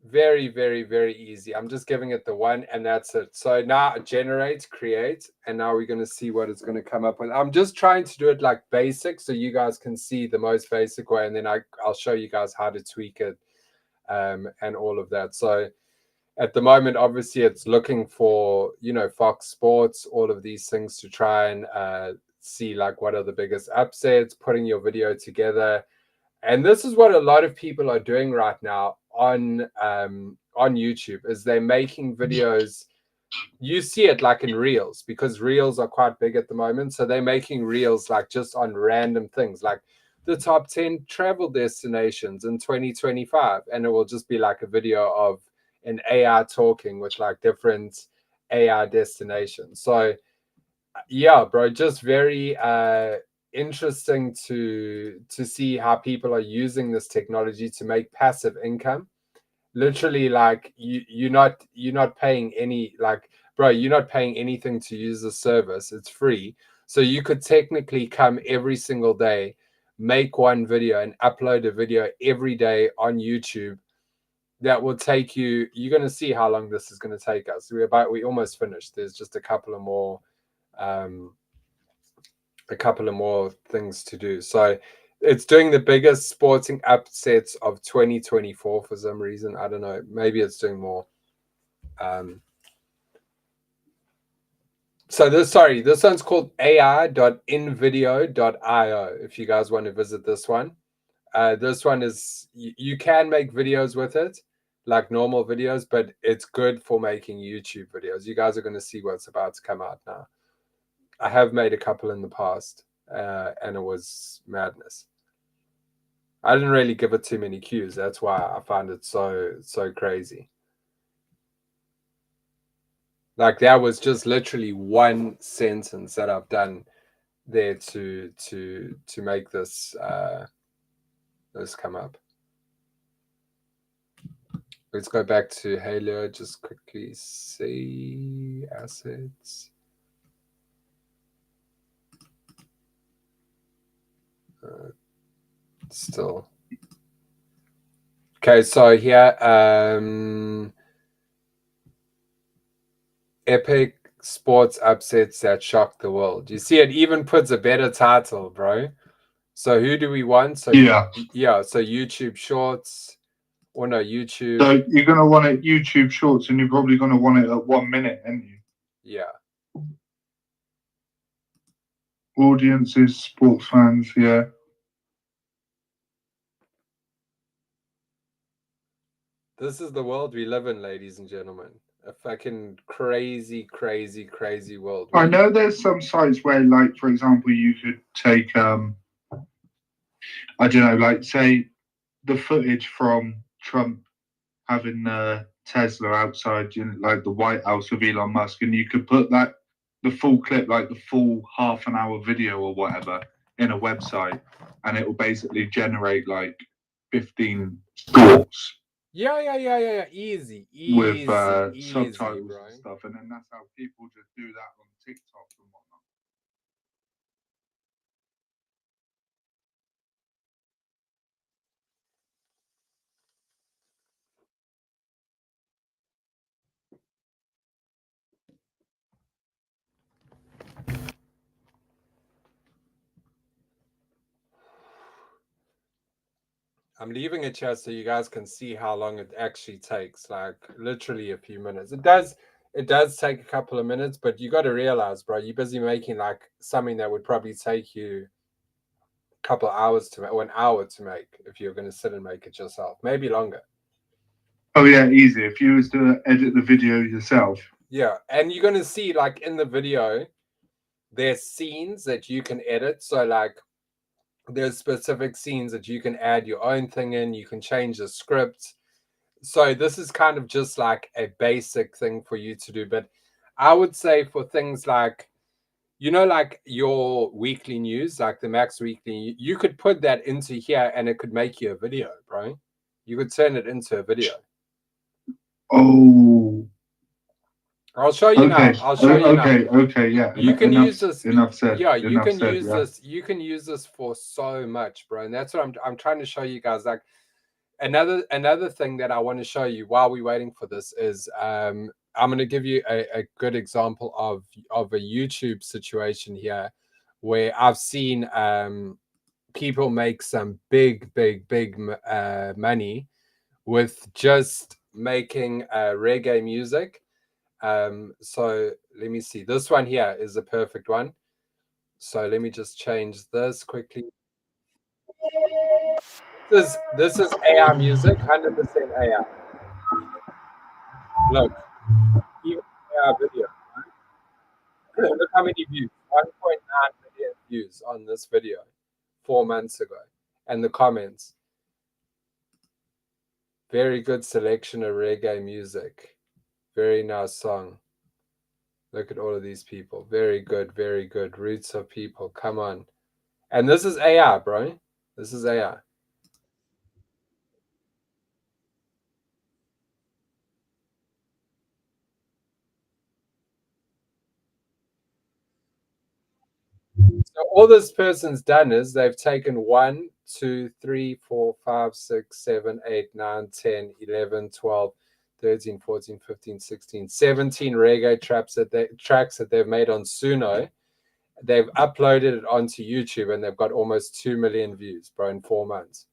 Very, very, very easy. I'm just giving it the one, and that's it. So now generate, create, and now we're going to see what it's going to come up with. I'm just trying to do it like basic so you guys can see the most basic way, and then I'll show you guys how to tweak it and all of that. So at the moment, obviously, it's looking for, Fox Sports, all of these things to try and see like what are the biggest upsets, putting your video together. And this is what a lot of people are doing right now on YouTube, is they're making videos. You see it like in reels, because reels are quite big at the moment. So they're making reels like just on random things, like the top 10 travel destinations in 2025. And it will just be like a video of an AI talking with like different AI destinations. So yeah, bro, just very interesting to see how people are using this technology to make passive income. Literally, like you're not paying any, like, bro, you're not paying anything to use the service. It's free. So you could technically come every single day, make one video and upload a video every day on YouTube. That will take you, you're going to see how long this is going to take us. We almost finished. There's just a couple of more things to do. So it's doing the biggest sporting upsets of 2024 for some reason. I don't know. Maybe it's doing more. So this one's called ai.invideo.io. If you guys want to visit this one. This one is, you can make videos with it, like normal videos, but it's good for making YouTube videos. You guys are going to see what's about to come out now. I have made a couple in the past, and it was madness. I didn't really give it too many cues. That's why I found it so crazy. Like, that was just literally one sentence that I've done there to make this come up. Let's go back to Halo. Just quickly see assets. Still. Okay, so here, epic sports upsets that shocked the world. You see, it even puts a better title, bro. So who do we want? So yeah, so YouTube Shorts, or no, YouTube. So you're gonna want it YouTube Shorts, and you're probably gonna want it at 1 minute, aren't you? Yeah. Audiences, sports fans, yeah. This is the world we live in, ladies and gentlemen. A fucking crazy world. I know there's some sites where, like, for example, you could take, I don't know, like, say, the footage from Trump having Tesla outside, like the White House with Elon Musk, and you could put the full clip, like the full half an hour video or whatever, in a website, and it will basically generate like 15 thoughts. Yeah. Easy, with subtitles bro. and stuff, and then that's how people just do that on TikTok and whatnot. I'm leaving it here so you guys can see how long it actually takes, like literally a few minutes. It does take a couple of minutes, but you got to realize, bro, you're busy making like something that would probably take you a couple of hours to make, or an hour to make, if you're going to sit and make it yourself, maybe longer. Oh yeah, easy. If you was to edit the video yourself. Yeah, and you're going to see like in the video, there's scenes that you can edit. So like there's specific scenes that you can add your own thing in. You can change the script. So this is kind of just like a basic thing for you to do. But I would say for things like, like your weekly news, like the Max Weekly, you could put that into here and it could make you a video, bro. You could turn it into a video. Oh. I'll show you now. I'll show you now. Okay, yeah. You can use this. Enough said. Yeah, you enough can said, use yeah. this. You can use this for so much, bro. And that's what I'm trying to show you guys. Like another thing that I want to show you while we're waiting for this is I'm going to give you a good example of a YouTube situation here where I've seen people make some big money with just making reggae music. So let me see. This one here is a perfect one. So let me just change this quickly. This is AI music, 100% AI. Look, even AI video. Look how many views. 1.9 million views on this video 4 months ago. And the comments. Very good selection of reggae music. Very nice song. Look at all of these people. Very good, very good. Roots of people. Come on. And this is AI, bro. This is AI. So all this person's done is they've taken 1, 2, 3, 4, 5, 6, 7, 8, 9, 10, 11, 12, 13, 14, 15, 16, 17 reggae tracks that they've made on Suno. They've uploaded it onto YouTube and they've got almost 2 million views, bro, in 4 months.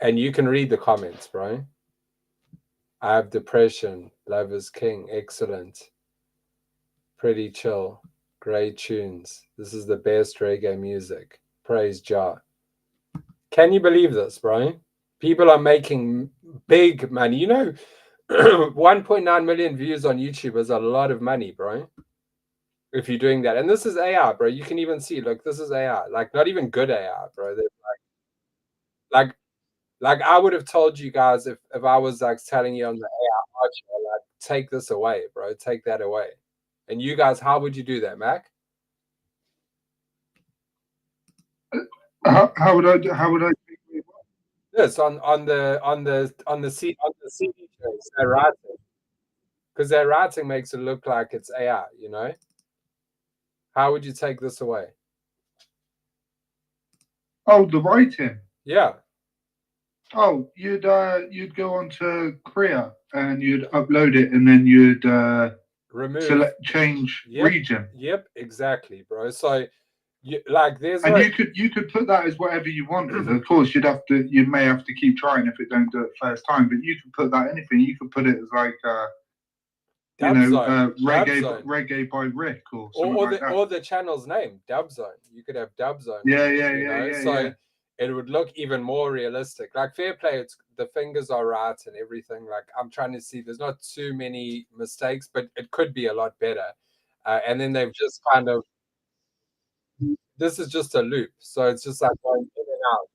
And you can read the comments, bro. I have depression. Love is king. Excellent. Pretty chill. Great tunes. This is the best reggae music. Praise Jah. Can you believe this, bro? People are making big money. 1.9 million views on YouTube is a lot of money, bro. If you're doing that. And this is AI, bro. You can even see, look, this is AI. Like, not even good AI, bro. Like I would have told you guys if I was like telling you on the AI Archer, like, take this away, bro. Take that away. And you guys, how would you do that, Mac? How would I do? Yes, on the CD shows, they're writing, because their writing makes it look like it's AI. How would you take this away? Oh, the writing. Yeah. Oh, you'd go onto Korea and you'd upload it, and then you'd remove change region. Yep, exactly, bro. So there's and you could put that as whatever you wanted. Of course, you may have to keep trying if it don't do it first time, but you could put that anything. You could put it as like reggae by Rick or something like that. Or the channel's name, Dub Zone. You could have Dub Zone. Yeah. So it would look even more realistic. Like fair play, the fingers are right and everything. Like I'm trying to see, there's not too many mistakes, but it could be a lot better. And then they've just kind of, this is just a loop, so it's just like going in and out.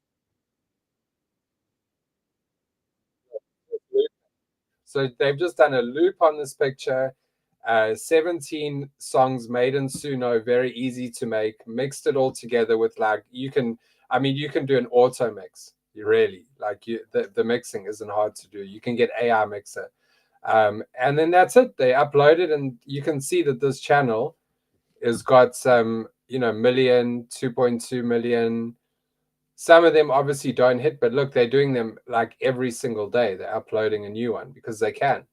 So they've just done a loop on this picture. 17 songs made in Suno, very easy to make. Mixed it all together with you can do an auto mix. The mixing isn't hard to do. You can get AI mixer, and then that's it. They upload it, and you can see that this channel has got some, million, 2.2 million. Some of them obviously don't hit, but look, they're doing them like every single day. They're uploading a new one because they can.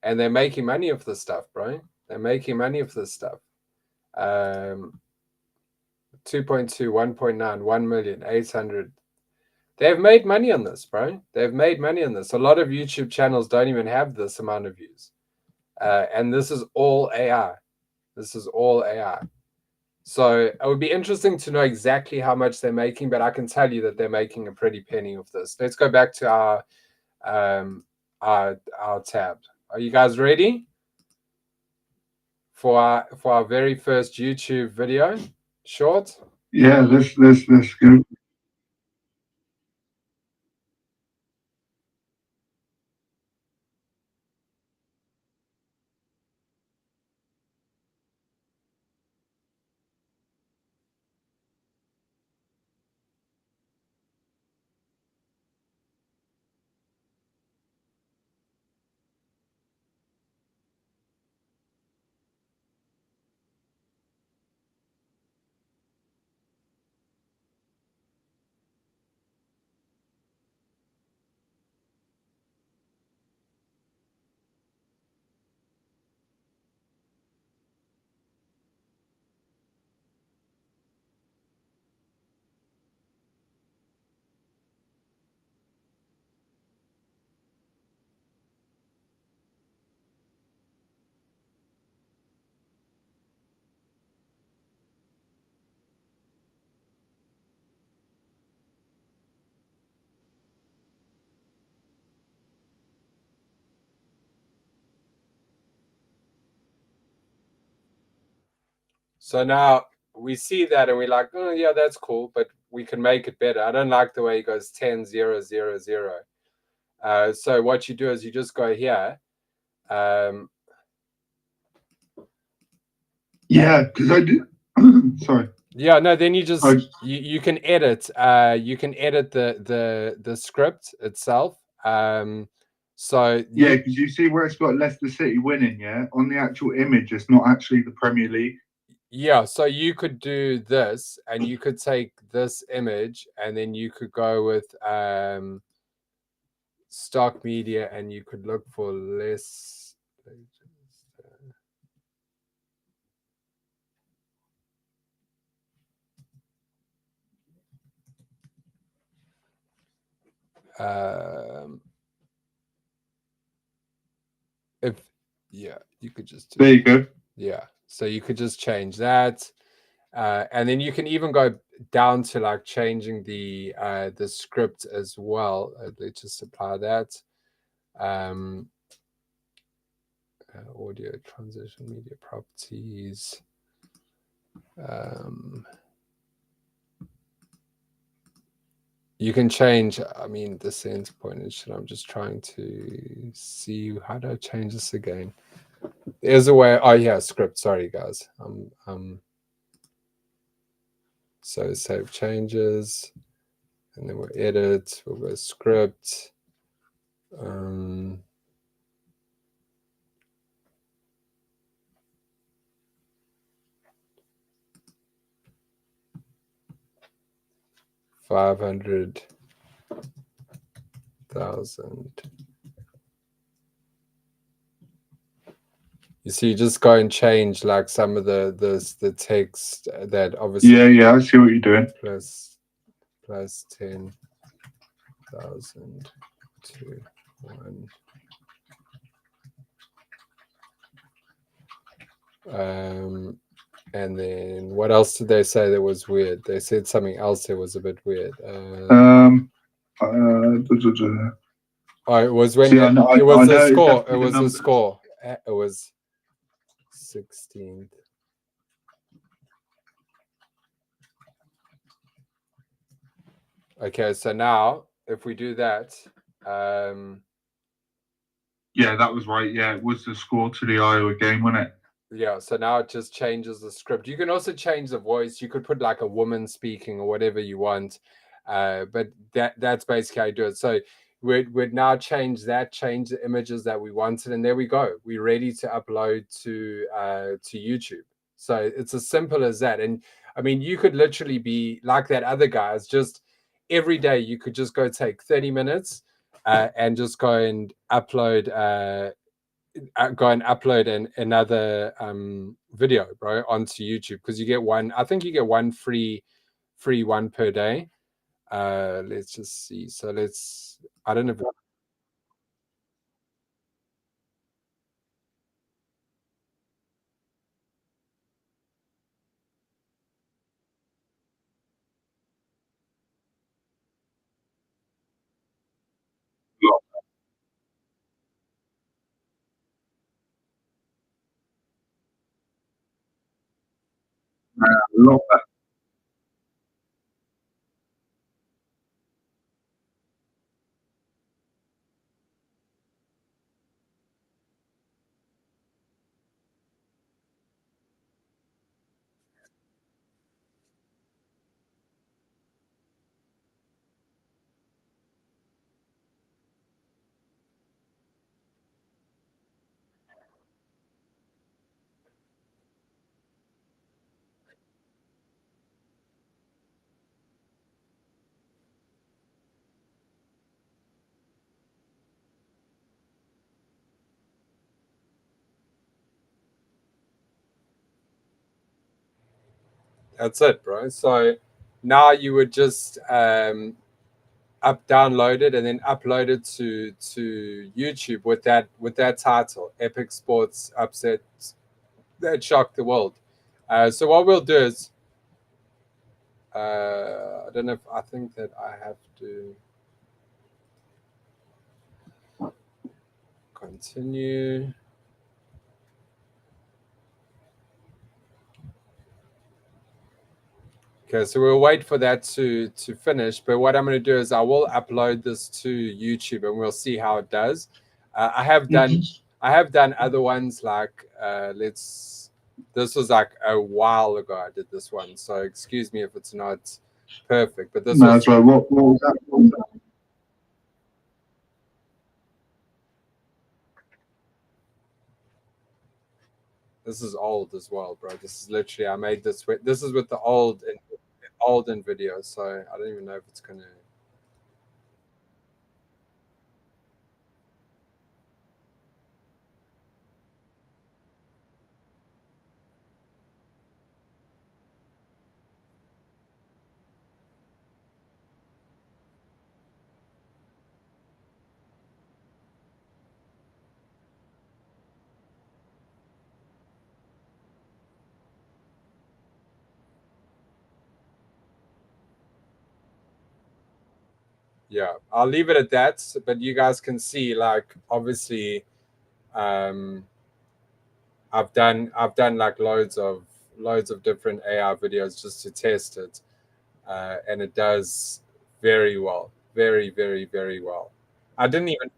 And they're making money off this stuff, bro. They're making money off this stuff. 2.2, 1.9, 1,800,000. They've made money on this, bro. They've made money on this. A lot of YouTube channels don't even have this amount of views. And this is all AI. This is all AI. So it would be interesting to know exactly how much they're making, but I can tell you that they're making a pretty penny of this. Let's go back to our tab. Are you guys ready for our very first YouTube video short? Yeah, let's go. So now we see that and we're like, oh yeah, that's cool, but we can make it better. I don't like the way it goes 10, 0, 0, 0. So what you do is you just go here. Yeah, because I did. Sorry. Yeah, no. Then you just you can edit. You can edit the script itself. So yeah, because you see where it's got Leicester City winning. Yeah, on the actual image, it's not actually the Premier League. Yeah, so you could do this, and you could take this image, and then you could go with stock media, and you could look for less. If yeah, you could just there you go. Yeah, so you could just change that, and then you can even go down to like changing the script as well. Let's just apply that. Audio transition, media properties. You can change, I mean, the center point and shit. I'm just trying to see, how do I change this again? There's a way. Oh yeah, script. Sorry guys. So save changes, and then we'll edit. We'll go script. 500,000. You see, you just go and change like some of the text that obviously. Yeah, I see what you're doing. Plus 10,000 to 1. And then what else did they say that was weird? They said something else that was a bit weird. Oh, it was when it was the score. It was the score. It was 16th. Okay, so now if we do that, yeah, that was right. Yeah, it was the score to the Iowa game, wasn't it? Yeah, so now it just changes the script. You can also change the voice. You could put like a woman speaking or whatever you want, but that's basically how you do it. So we'd now change the images that we wanted, and there we go. We're ready to upload to YouTube. So it's as simple as that. And I mean, you could literally be like that other guy. It's just every day you could just go take 30 minutes and just go and upload go and upload another video, bro, onto YouTube, because you get one. I think you get one free one per day. Let's just see. So I don't know if love that. that's it, bro. So now you would just download it and then upload it to YouTube with that title, Epic Sports Upset That Shocked the World. So what we'll do is, I don't know if I think that I have to continue. Okay, so we'll wait for that to finish. But what I'm going to do is I will upload this to YouTube and we'll see how it does. I have done other ones like this was like a while ago I did this one, so excuse me if it's not perfect. But this That's right. What was that? What was that? This is old as well, bro. This is literally I made this with this is with the old in video, so I don't even know if it's gonna. Yeah, I'll leave it at that. But you guys can see, like, obviously, um, I've done like loads of different AI videos just to test it, and it does very well, very very very well. I didn't even,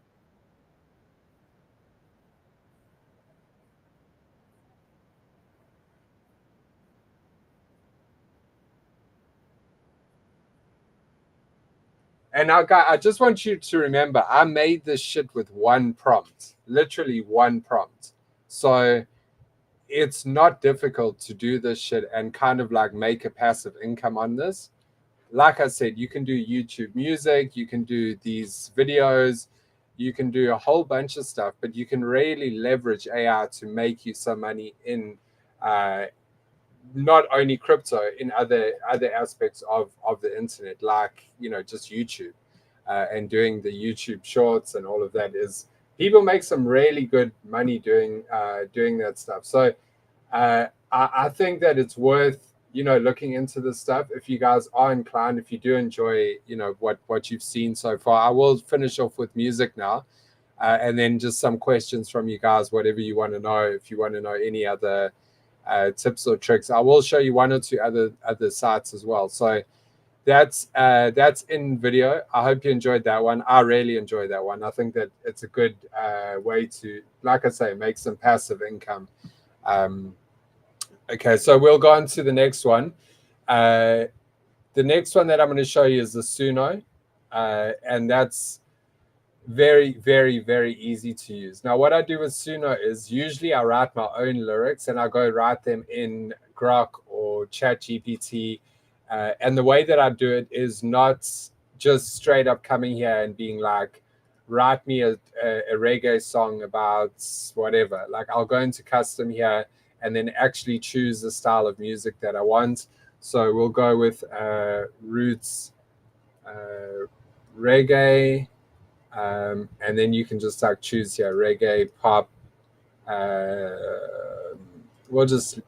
and I just want you to remember, I made this shit with one prompt, literally one prompt. So it's not difficult to do this shit and kind of like make a passive income on this. Like I said, you can do YouTube music, you can do these videos, you can do a whole bunch of stuff, but you can really leverage AI to make you some money in uh, not only crypto, in other aspects of the internet, like just YouTube and doing the YouTube shorts and all of that. Is people make some really good money doing that stuff. So I think that it's worth looking into this stuff if you guys are inclined, if you do enjoy what you've seen so far. I will finish off with music now, and then just some questions from you guys, whatever you want to know. If you want to know any other tips or tricks, I will show you one or two other sites as well. So that's in video. I hope you enjoyed that one. I really enjoyed that one. I think that it's a good way to, like I say, make some passive income. Okay, so we'll go on to the next one. The next one that I'm going to show you is the Suno, and that's very, very, very easy to use. Now, what I do with Suno is usually I write my own lyrics and I go write them in Grok or ChatGPT. And the way that I do it is not just straight up coming here and being like, write me a reggae song about whatever. Like I'll go into custom here and then actually choose the style of music that I want. So we'll go with roots reggae, and then you can just like choose here reggae, pop. We'll just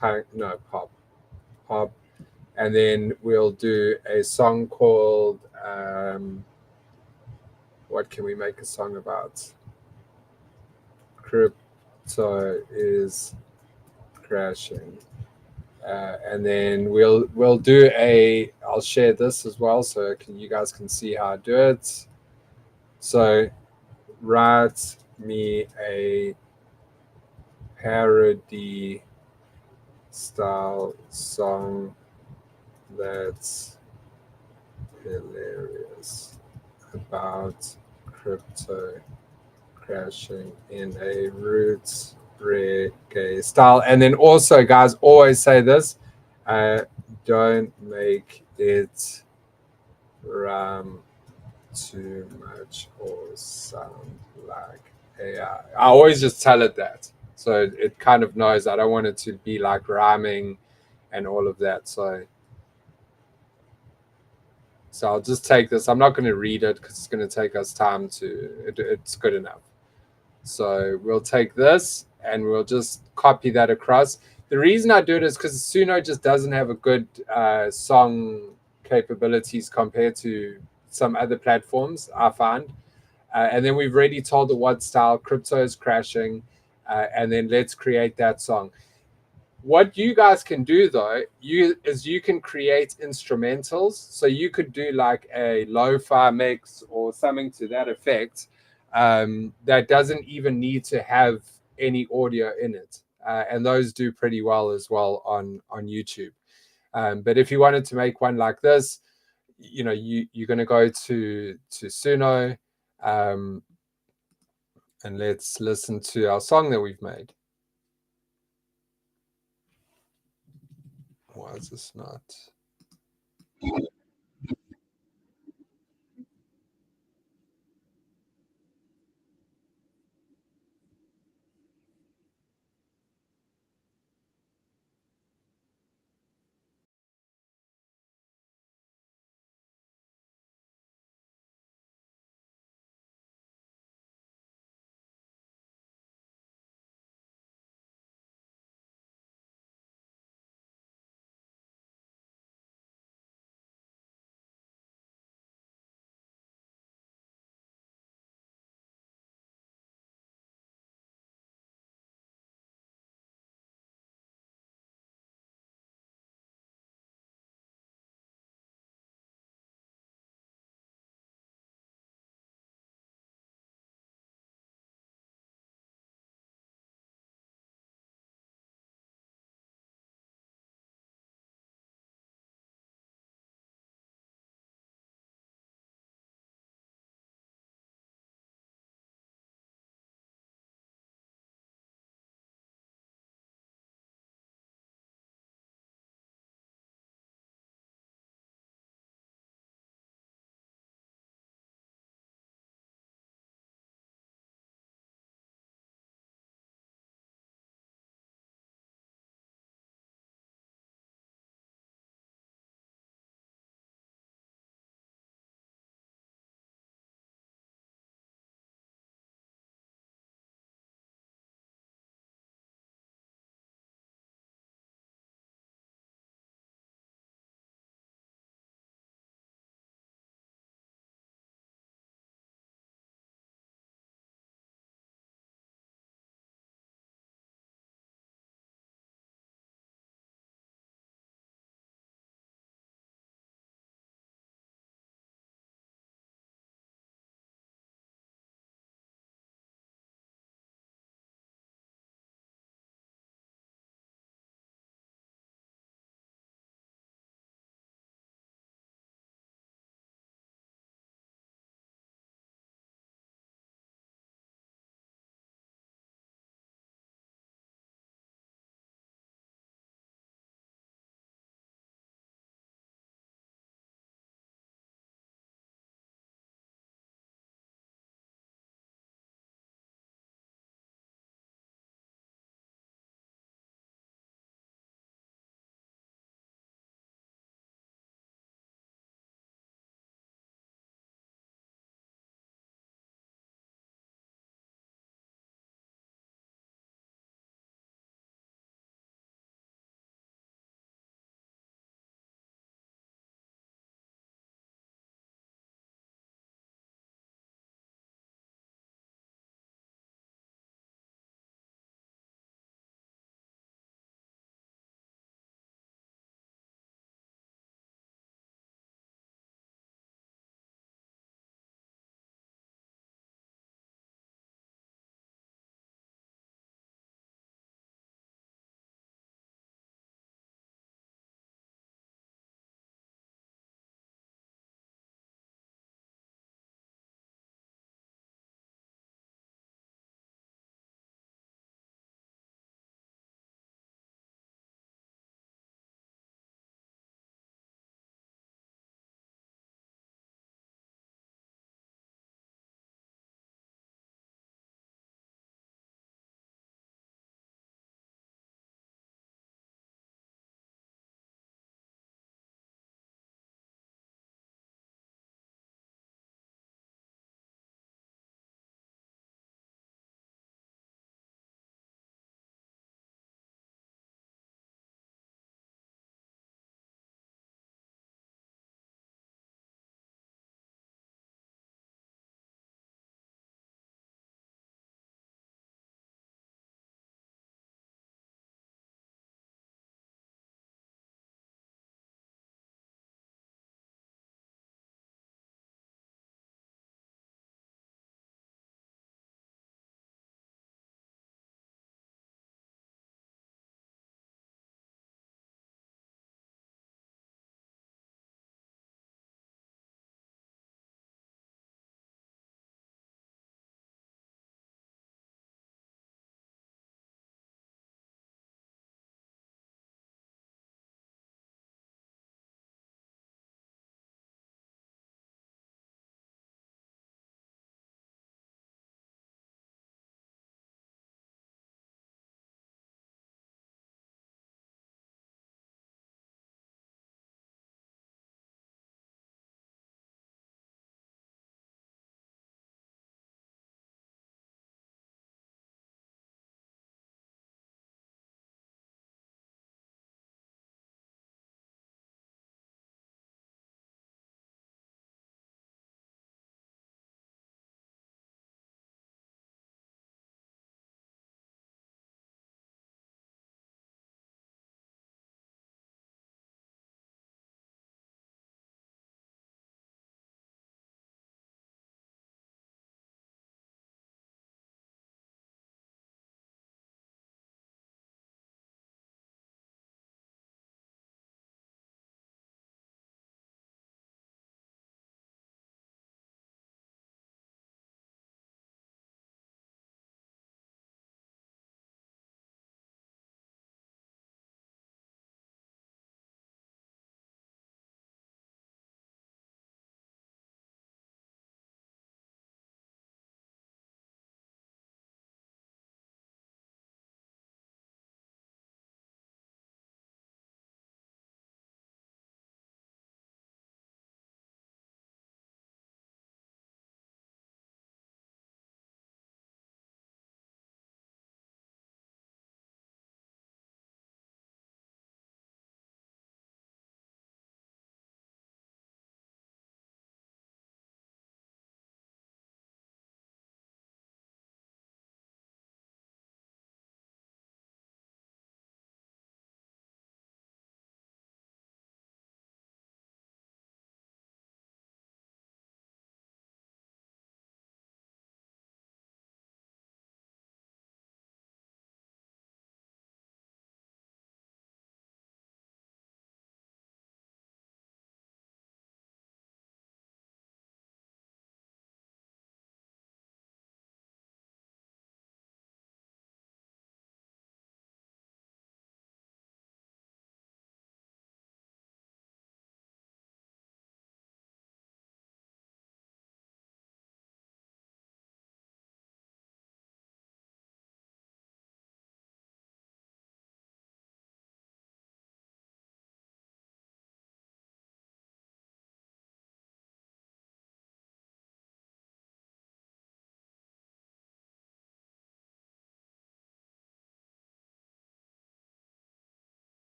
pop, and then we'll do a song called what can we make a song about? Crypto is crashing. And then we'll do a. I'll share this as well, so you guys can see how I do it. So write me a parody style song that's hilarious about crypto crashing in a roots reggae style. And then also, guys, always say this: don't make it too much or sound like AI. I always just tell it that, so it kind of knows I don't want it to be like rhyming and all of that. So I'll just take this. I'm not going to read it because it's going to take us time to. It's good enough. So we'll take this and we'll just copy that across. The reason I do it is because Suno just doesn't have a good song capabilities compared to some other platforms, I find. And then we've already told it what style crypto is crashing, and then let's create that song. What you guys can do though, you can create instrumentals. So you could do like a lo-fi mix or something to that effect, that doesn't even need to have any audio in it, and those do pretty well as well on YouTube. But if you wanted to make one like this, you're going to go to Suno, and let's listen to our song that we've made. Why is this not?